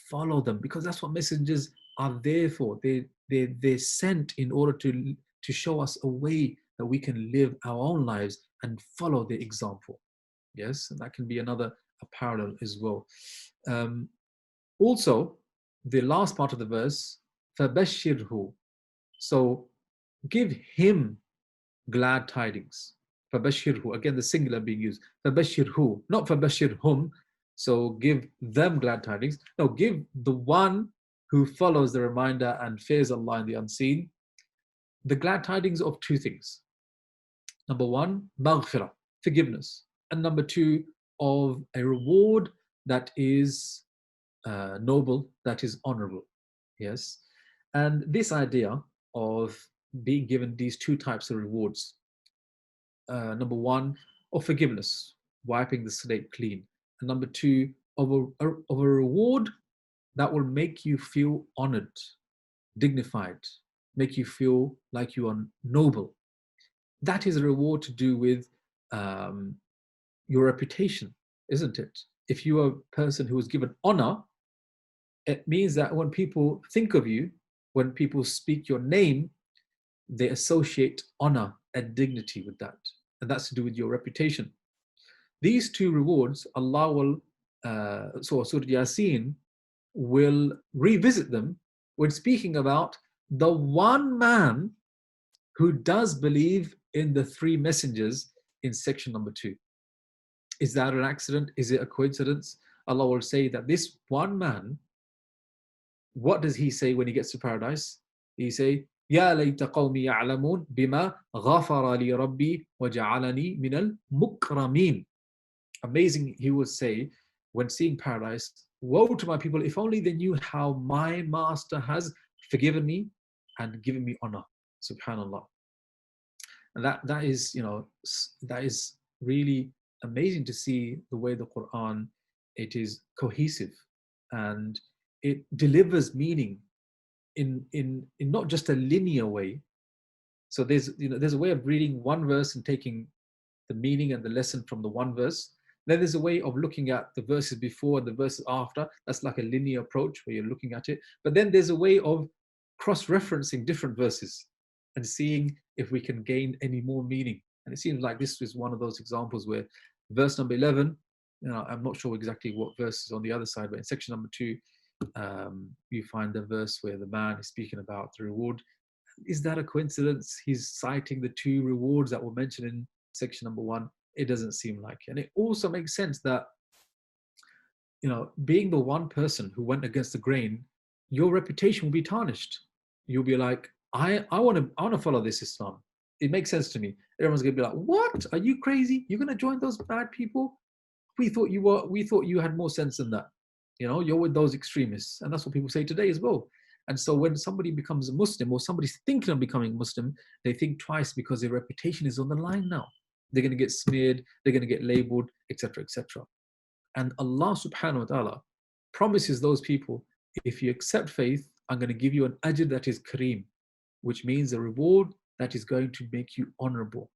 follow them, because that's what messengers are there for. They're sent in order to show us a way that we can live our own lives and follow their example. Yes, and that can be a parallel as well. Also, the last part of the verse, فَبَشِّرْهُ. So give him glad tidings. فَبَشِّرْهُ, again the singular being used. فَبَشِّرْهُ, not فَبَشِّرْهُم. So give them glad tidings. No, give the one who follows the reminder and fears Allah in the unseen the glad tidings of 2 things. Number 1, maghfirah, forgiveness. And number 2, of a reward that is noble, that is honorable. Yes. And this idea of being given these 2 types of rewards, number 1, of forgiveness, wiping the slate clean. And number 2, of a reward that will make you feel honored, dignified, make you feel like you are noble. That is a reward to do with your reputation, isn't it? If you are a person who is given honor, it means that when people think of you, when people speak your name, they associate honor and dignity with that. And that's to do with your reputation. These two rewards, Allah will, so Surah Yasin will revisit them when speaking about the one man who does believe in the three messengers in section number 2. Is that an accident? Is it a coincidence? Allah will say that this one man, what does he say when he gets to paradise? He say, Ya layta qawmi ya'lamun bima ghafara li rabbi wa ja'alani minal mukramin. Amazing, he would say, when seeing paradise, woe to my people, if only they knew how my master has forgiven me and given me honor. Subhanallah. And that is, that is really amazing to see the way the Qur'an, it is cohesive and it delivers meaning in not just a linear way. So there's a way of reading one verse and taking the meaning and the lesson from the one verse. Then there's a way of looking at the verses before and the verses after. That's like a linear approach where you're looking at it. But then there's a way of cross-referencing different verses and seeing if we can gain any more meaning. And it seems like this was one of those examples where verse number 11, I'm not sure exactly what verse is on the other side, but in section number 2, you find the verse where the man is speaking about the reward. Is that a coincidence? He's citing the 2 rewards that were mentioned in section number 1. It doesn't seem like it. And it also makes sense that, being the one person who went against the grain, your reputation will be tarnished. You'll be like, I want to follow this Islam. It makes sense to me. Everyone's gonna be like, what? Are you crazy? You're gonna join those bad people? We thought you had more sense than that. You're with those extremists. And that's what people say today as well. And so when somebody becomes a Muslim or somebody's thinking of becoming Muslim, they think twice because their reputation is on the line now. They're going to get smeared, they're going to get labeled, etc., etc. And Allah subhanahu wa ta'ala promises those people, if you accept faith, I'm going to give you an ajr that is kareem, which means a reward that is going to make you honorable.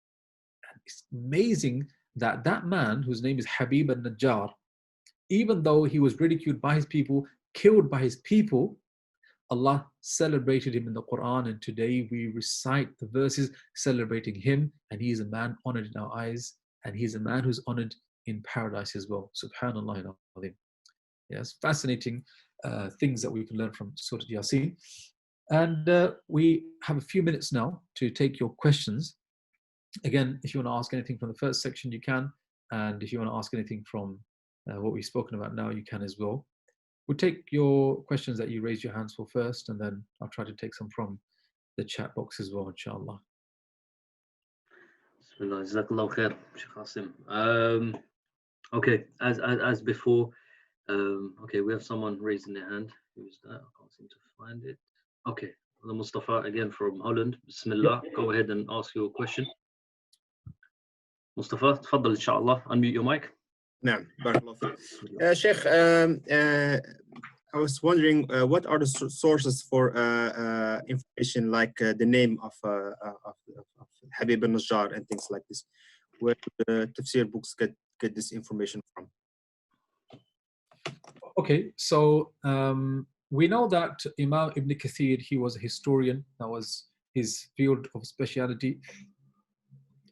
And it's amazing that that man, whose name is Habib al-Najjar, even though he was ridiculed by his people, killed by his people, Allah celebrated him in the Qur'an, and today we recite the verses celebrating him, and he is a man honored in our eyes, and he is a man who's honored in paradise as well. Subhanallah. Yes, fascinating things that we can learn from Surah Yasin. And we have a few minutes now to take your questions. Again, if you want to ask anything from the first section, you can, and if you want to ask anything from what we've spoken about now, you can as well. We'll take your questions that you raised your hands for first, and then I'll try to take some from the chat box as well, inshallah. Bismillah, Jazakallah khair, Shaykh Asim. Okay, as before, okay, we have someone raising their hand. Who's that? I can't seem to find it. Okay, Mustafa again from Holland. Bismillah, go ahead and ask your question. Mustafa, تفضل إن شاء الله. Unmute your mic. نعم بارك الله فيك. Sheikh, I was wondering what are the sources for information like the name of Habib al-Najjar and things like this? Where the tafsir books get this information from? Okay, so we know that Imam Ibn Kathir, he was a historian. That was his field of speciality.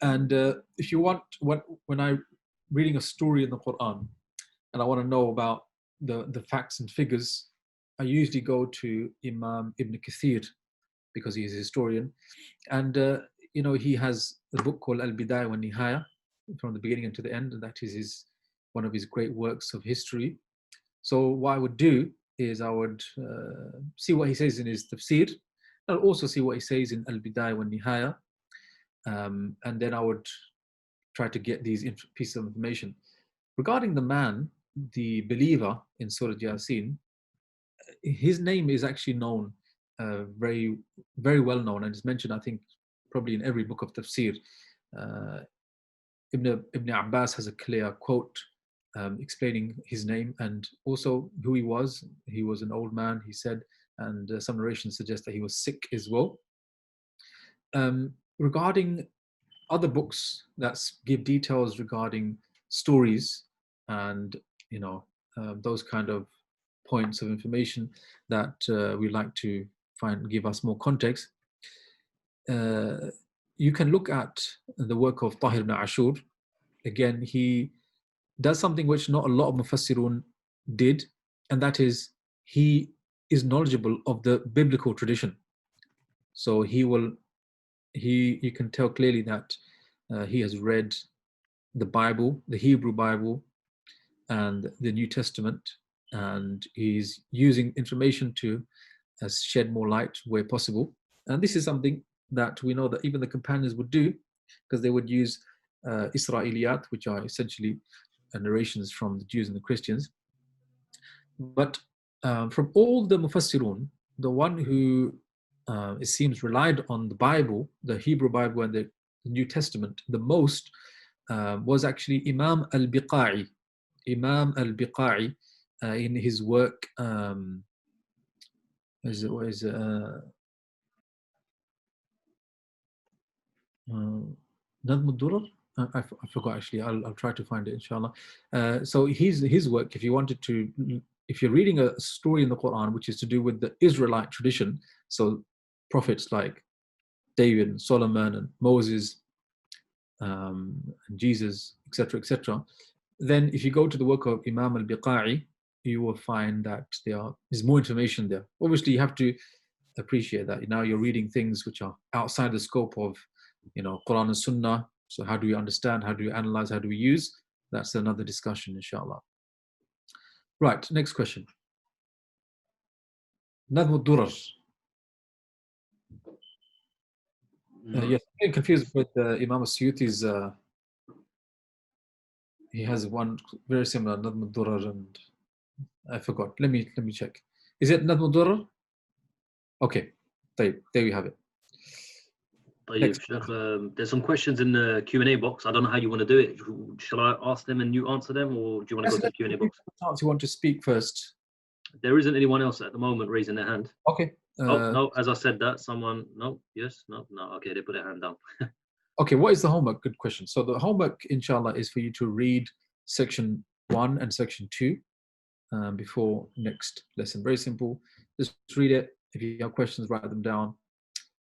And if you want, when I'm reading a story in the Quran and I want to know about the facts and figures, I usually go to Imam Ibn Kathir because he's a historian. And, he has a book called Al-Bidayah wa Nihaya, from the beginning to the end, and that is one of his great works of history. So what I would do is I would see what he says in his tafsir. I'll also see what he says in Al-Bidayah wa Nihaya. And then I would try to get these pieces of information. Regarding the man, the believer in Surah Yasin, his name is actually known, very, very well known, and it's mentioned, I think, probably in every book of tafsir. Ibn Abbas has a clear quote explaining his name and also who he was. He was an old man, he said, and some narrations suggest that he was sick as well. Regarding other books that give details regarding stories and those kind of points of information that we like to give us more context, you can look at the work of Tahir ibn Ashur. Again, he does something which not a lot of Mufassirun did, and that is he is knowledgeable of the biblical tradition. So you can tell clearly that he has read the Bible, the Hebrew Bible, and the New Testament, and he's using information to shed more light where possible. And this is something that we know that even the companions would do, because they would use Israeliyat, which are essentially narrations from the Jews and the Christians. But from all the Mufassirun, the one who it seems relied on the Bible, the Hebrew Bible and the New Testament the most was actually Imam al-Biqa'i. Imam al-Biqa'i in his work Nadm al-Durar? I forgot actually. I'll try to find it, inshallah. So his work, if you're reading a story in the Quran which is to do with the Israelite tradition, so prophets like David and Solomon and Moses and Jesus, etc., then if you go to the work of Imam al-Biqa'i, you will find that there's more information there. Obviously, you have to appreciate that now you're reading things which are outside the scope of Quran and Sunnah. So how do we understand, how do we analyze, how do we use? That's another discussion, inshallah. Right, next question. Nadm al-Durar. Yes, I'm getting confused with Imam al-Suyuti's. He has one very similar, Nadm al-Durar, and I forgot. Let me check. Is it Nadm al-Durar? Okay, there we have it. There's some questions in the Q&A box. I don't know how you want to do it. Shall I ask them and you answer them, or do you want to go to the Q&A box? You want to speak first? There isn't anyone else at the moment raising their hand. Okay. No, as I said that, someone, no, yes, no, okay, they put their hand down. Okay, what is the homework? Good question. So the homework, inshallah, is for you to read section 1 and section 2 before next lesson. Very simple. Just read it. If you have questions, write them down.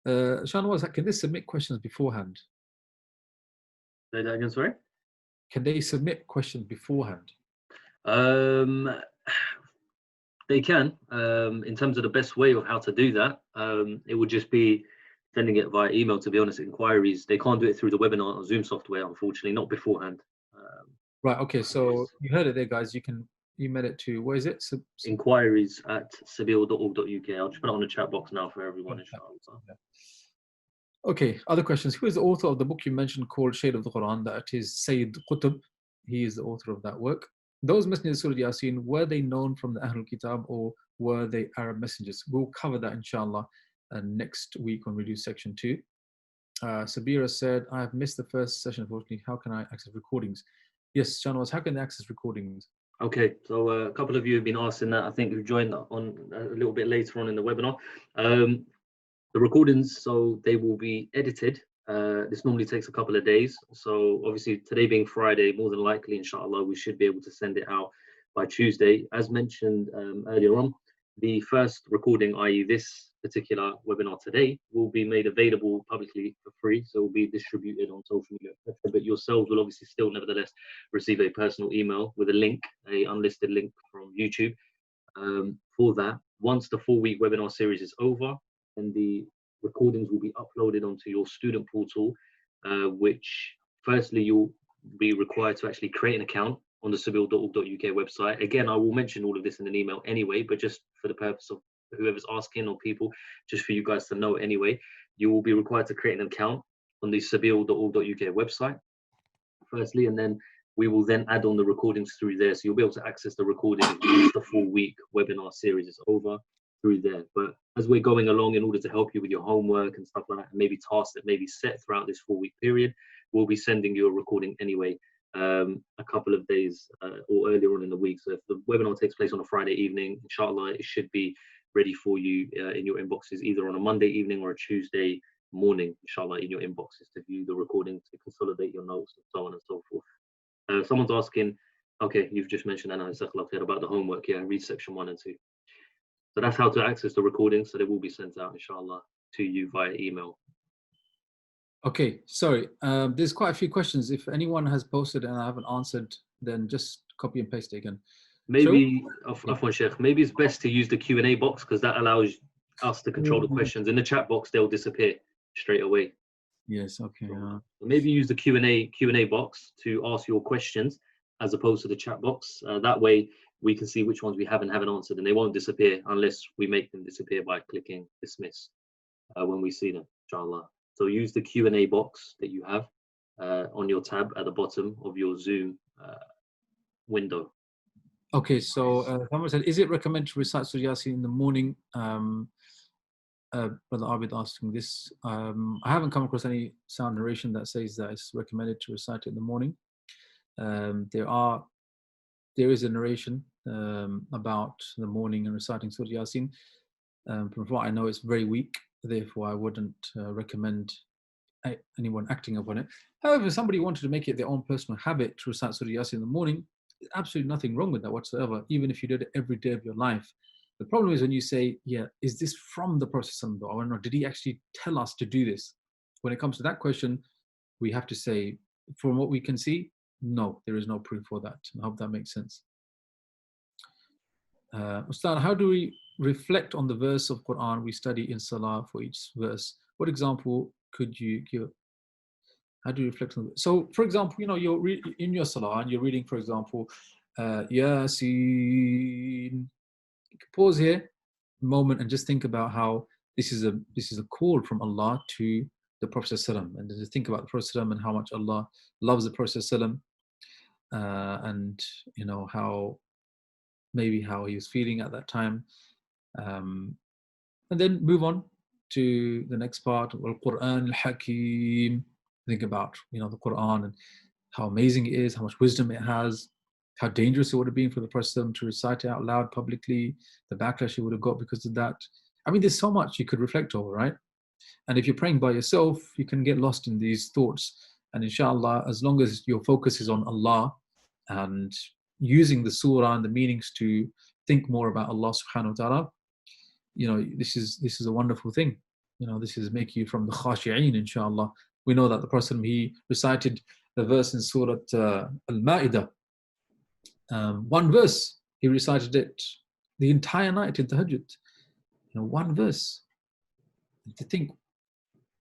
Shanwaz, can they submit questions beforehand? Say that again, sorry? Can they submit questions beforehand? They can. In terms of the best way of how to do that, it would just be sending it via email, to be honest. Inquiries, they can't do it through the webinar or Zoom software, unfortunately, not beforehand. Right, okay, so you heard it there, guys. You can email it to, what is it? Inquiries@sabil.org.uk. I'll just put it on the chat box now for everyone, inshallah. Okay, other questions. Who is the author of the book you mentioned called Shade of the Quran? That is Sayyid Qutb. He is the author of that work. Those messengers of Surah Yasin, were they known from the Ahlul Kitab or were they Arab messengers? We'll cover that, inshallah, next week when we do section 2. Sabira said, I have missed the first session, unfortunately. How can I access recordings? Yes, Shanwaz, how can they access recordings? Okay, so a couple of you have been asking that, I think, who joined on a little bit later on in the webinar. The recordings, so they will be edited. This normally takes a couple of days. So obviously today being Friday, more than likely, inshallah, we should be able to send it out by Tuesday. As mentioned earlier on, the first recording, i.e. this particular webinar today, will be made available publicly for free. So it will be distributed on social media, etc. But yourselves will obviously still nevertheless receive a personal email with a link, a unlisted link from YouTube for that. Once the 4-week webinar series is over, and the recordings will be uploaded onto your student portal, which firstly you'll be required to actually create an account on the sabil.org.uk website. Again, I will mention all of this in an email anyway, but just for the purpose of whoever's asking or people, just for you guys to know anyway, you will be required to create an account on the sabil.org.uk website firstly, and then we will then add on the recordings through there. So you'll be able to access the recording once the 4-week webinar series is over through there. But as we're going along, in order to help you with your homework and stuff like that, and maybe tasks that may be set throughout this 4-week period, we'll be sending you a recording anyway, a couple of days or earlier on in the week. So if the webinar takes place on a Friday evening, inshallah, it should be ready for you in your inboxes either on a Monday evening or a Tuesday morning, inshallah, in your inboxes to view the recording, to consolidate your notes and so on and so forth. Someone's asking, okay, you've just mentioned Anna about the homework. Yeah, read section 1 and 2. So that's how to access the recording. So they will be sent out, inshallah, to you via email. Okay, sorry. There's quite a few questions. If anyone has posted and I haven't answered, then just copy and paste it again. Maybe, Afwan Sheikh, maybe it's best to use the Q&A box, because that allows us to control the questions. In the chat box, they'll disappear straight away. Yes, okay. Maybe use the Q&A box to ask your questions as opposed to the chat box. That way we can see which ones we haven't answered, and they won't disappear unless we make them disappear by clicking dismiss when we see them, inshallah. So use the Q&A box that you have on your tab at the bottom of your Zoom window. Okay, so someone said, is it recommended to recite Surah Yasin in the morning? Brother Abid asking this. I haven't come across any sound narration that says that it's recommended to recite it in the morning. There is a narration about the morning and reciting Surah Yasin. From what I know, it's very weak. Therefore, I wouldn't recommend anyone acting upon it. However, if somebody wanted to make it their own personal habit to recite Surah Yasin in the morning, there's absolutely nothing wrong with that whatsoever, even if you did it every day of your life. The problem is when you say, yeah, is this from the Prophet or not? Did he actually tell us to do this? When it comes to that question, we have to say, from what we can see, no, there is no proof for that. I hope that makes sense. Ustad, how do we reflect on the verse of Qur'an we study in Salah for each verse? What example could you give? How do you reflect on it? So, for example, you're in your Salah and you're reading, for example, Yasin. Pause here a moment and just think about how this is a call from Allah to the Prophet ﷺ, and just think about the Prophet ﷺ and how much Allah loves the Prophet ﷺ, and how he was feeling at that time, and then move on to the next part. Al-Qur'an al-Hakim. Think about the Qur'an and how amazing it is, how much wisdom it has, how dangerous it would have been for the Prophet to recite it out loud publicly, the backlash he would have got because of that. I mean, there's so much you could reflect over, right? And if you're praying by yourself, you can get lost in these thoughts. And inshallah, as long as your focus is on Allah and using the surah and the meanings to think more about Allah subhanahu wa ta'ala, this is a wonderful thing. This is make you from the khashi'een, inshallah. We know that the Prophet, he recited the verse in Surah Al-Ma'idah. One verse, he recited it the entire night in Tahajjud. One verse. To think,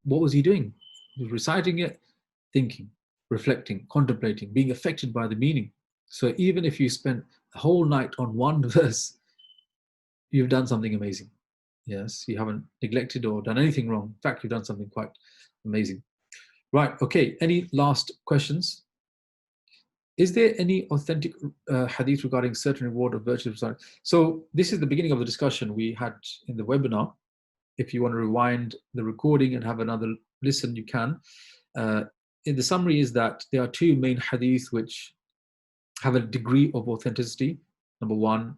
what was he doing? He was reciting it, thinking, reflecting, contemplating, being affected by the meaning. So even if you spent the whole night on one verse, you've done something amazing. Yes, you haven't neglected or done anything wrong. In fact, you've done something quite amazing. Right, okay, any last questions? Is there any authentic hadith regarding certain reward of virtuous reciting? So this is the beginning of the discussion we had in the webinar. If you want to rewind the recording and have another listen, you can. In the summary is that there are two main hadith which have a degree of authenticity. Number one,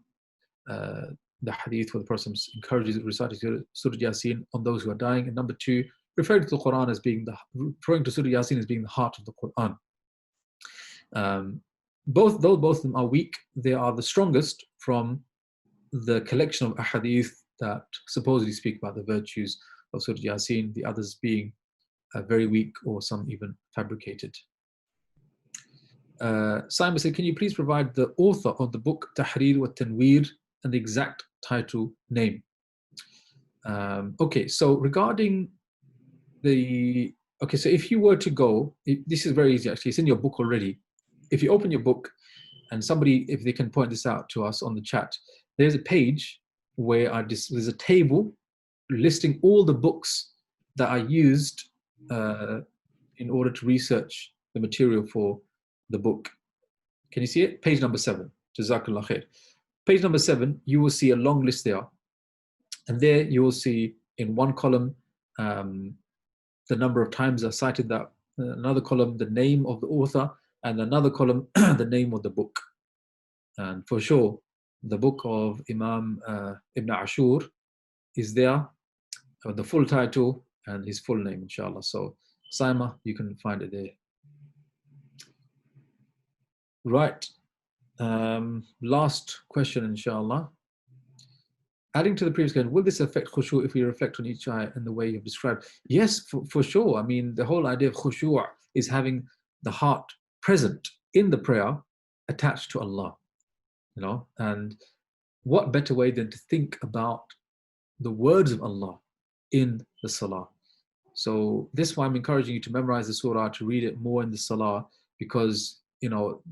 the hadith where the Prophet encourages reciting Surah Yasin on those who are dying. And number two, referring to the Qur'an as being referring to Surah Yasin as being the heart of the Qur'an. Both of them are weak, they are the strongest from the collection of ahadith that supposedly speak about the virtues of Surah Yasin, the others being very weak or some even fabricated. Simon said, can you please provide the author of the book Tahrir wa Tanweer and the exact title name? Okay, so regarding so if you were to go, this is very easy actually, it's in your book already. If you open your book and somebody, if they can point this out to us on the chat, there's a page where there's a table listing all the books that are used in order to research the material for the book. Can you see it? Page number 7. Jazakallah khair. Page number 7, you will see a long list there. And there you will see in one column the number of times I cited that, another column the name of the author, and another column the name of the book. And for sure, the book of Imam Ibn Ashur is there, the full title and his full name, inshallah. So, Saima, you can find it there. Right. Last question, inshallah. adding to the previous question, will this affect khushu' if we reflect on each ayah in the way you've described? Yes, for sure. I mean, the whole idea of khushu' is having the heart present in the prayer, attached to Allah, and what better way than to think about the words of Allah in the salah. So this is why I'm encouraging you to memorize the surah, to read it more in the salah, because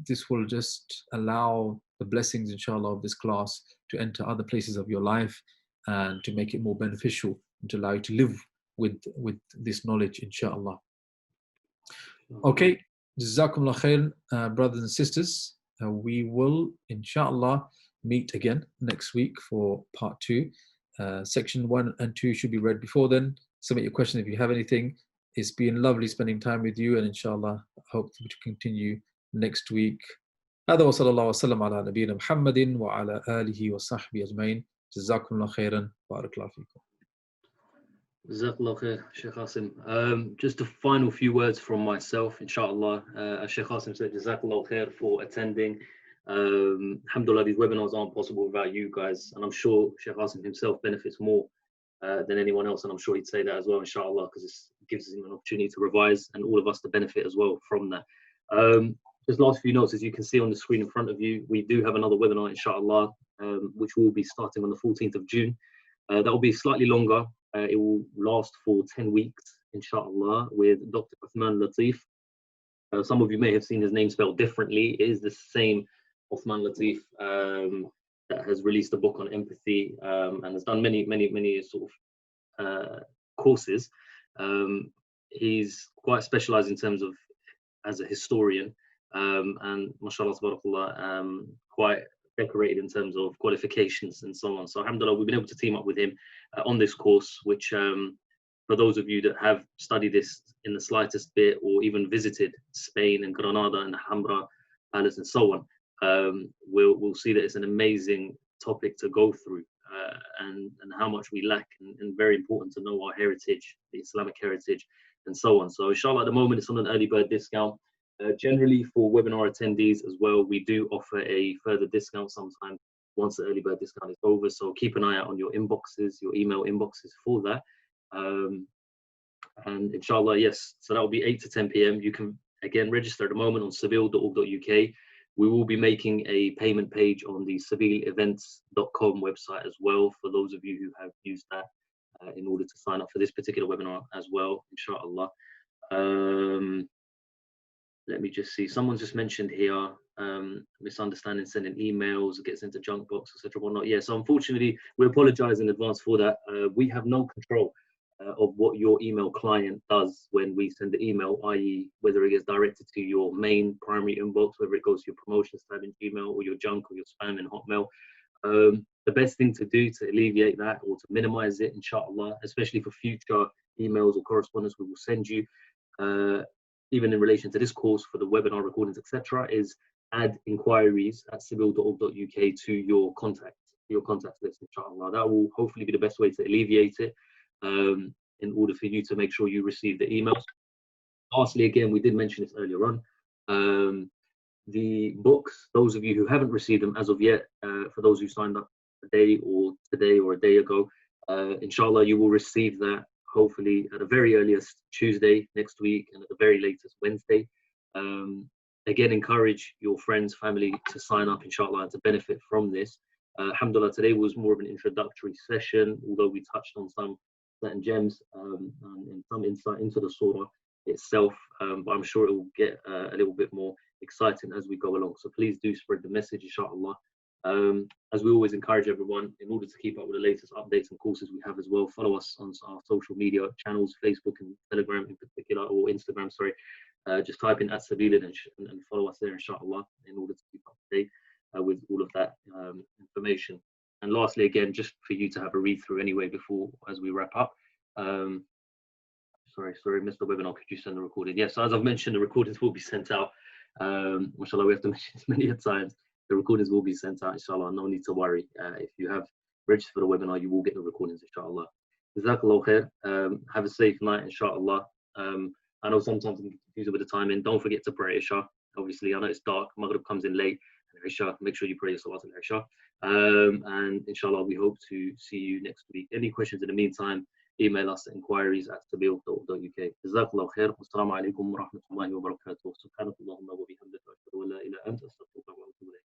this will just allow the blessings, inshallah, of this class to enter other places of your life and to make it more beneficial and to allow you to live with this knowledge, inshallah. Okay, Jazakumullah khair, brothers and sisters. We will, inshallah, meet again next week for part 2. Section 1 and 2 should be read before then. Submit your question if you have anything. It's been lovely spending time with you, and inshallah, I hope to continue next week. هذا وصلى الله وسلم على نبينا محمد وعلى آله وصحبه أجمعين. جزاكم الله خيرا. بارك الله فيكم. Jazakallah khair, Shaykh Asim. Just a final few words from myself, inshallah. As Shaykh Asim said, Jazakallah khair for attending. Alhamdulillah, these webinars aren't possible without you guys, and I'm sure Shaykh Asim himself benefits more than anyone else, and I'm sure he'd say that as well, inshallah, because it gives him an opportunity to revise and all of us to benefit as well from that. Just last few notes, as you can see on the screen in front of you, we do have another webinar, inshallah, which will be starting on the 14th of June. That will be slightly longer. It will last for 10 weeks, inshallah, with Dr. Uthman Latif. Some of you may have seen his name spelled differently. It is the same Uthman Latif that has released a book on empathy and has done many sort of courses. He's quite specialized in terms of as a historian, and mashallah tabarakallah, quite decorated in terms of qualifications and so on. So alhamdulillah, we've been able to team up with him on this course, which for those of you that have studied this in the slightest bit or even visited Spain and Granada and the Alhambra Palace and so on, we'll see that it's an amazing topic to go through, and how much we lack, and very important to know our heritage, the Islamic heritage and so on. So inshallah, at the moment it's on an early bird discount. Generally for webinar attendees as well, we do offer a further discount sometime once the early bird discount is over. So keep an eye out on your inboxes, your email inboxes for that. And inshallah, yes, so that will be 8 to 10 p.m. You can again register at the moment on sabil.org.uk. We will be making a payment page on the sabilevents.com website as well for those of you who have used that in order to sign up for this particular webinar as well, inshallah. Let me just see, someone just mentioned here, misunderstanding sending emails, gets into junk box, etc. whatnot. Yeah, so unfortunately, we apologize in advance for that. We have no control of what your email client does when we send the email, i.e. whether it gets directed to your main primary inbox, whether it goes to your promotions tab in Gmail or your junk or your spam in Hotmail. The best thing to do to alleviate that or to minimize it, inshallah, especially for future emails or correspondence we will send you, even in relation to this course for the webinar recordings, etc., is add inquiries at sabil.org.uk to your contact list, inshallah. That will hopefully be the best way to alleviate it, in order for you to make sure you receive the emails. Lastly, again, we did mention this earlier on, the books, those of you who haven't received them as of yet, for those who signed up today or a day ago, inshallah, you will receive that hopefully at the very earliest Tuesday next week and at the very latest Wednesday. Again, encourage your friends, family to sign up, inshallah, and to benefit from this. Alhamdulillah, today was more of an introductory session, although we touched on some certain gems and some insight into the surah itself, but I'm sure it will get a little bit more exciting as we go along. So please do spread the message, inshallah. As we always encourage everyone, in order to keep up with the latest updates and courses we have as well, follow us on our social media channels, Facebook and Telegram in particular, or Instagram, sorry. Just type in @Sabil and follow us there, inshallah, in order to keep up to date with all of that information. And lastly, again, just for you to have a read through anyway before, as we wrap up. Sorry, Mr. Webinar, could you send the recording? Yes, so as I've mentioned, the recordings will be sent out. Mashallah, we have to mention this many times. The recordings will be sent out, inshallah. No need to worry. If you have registered for the webinar, you will get the recordings, inshallah. Jazakallah khair. Have a safe night, inshallah. I know sometimes I'm confused with the timing. Don't forget to pray Isha. Obviously, I know it's dark. Maghrib comes in late, and Isha. Make sure you pray your Salat al-Isha. And inshallah, we hope to see you next week. Any questions in the meantime, email us at inquiries@sabil.uk. Jazakallah khair. Wassalamu alaikum wa rahmatullahi wa barakatuh. Subhanakallahumma wa bihamdika ashhadu an la ilaha illa anta astaghfiruka wa atubu ilayk.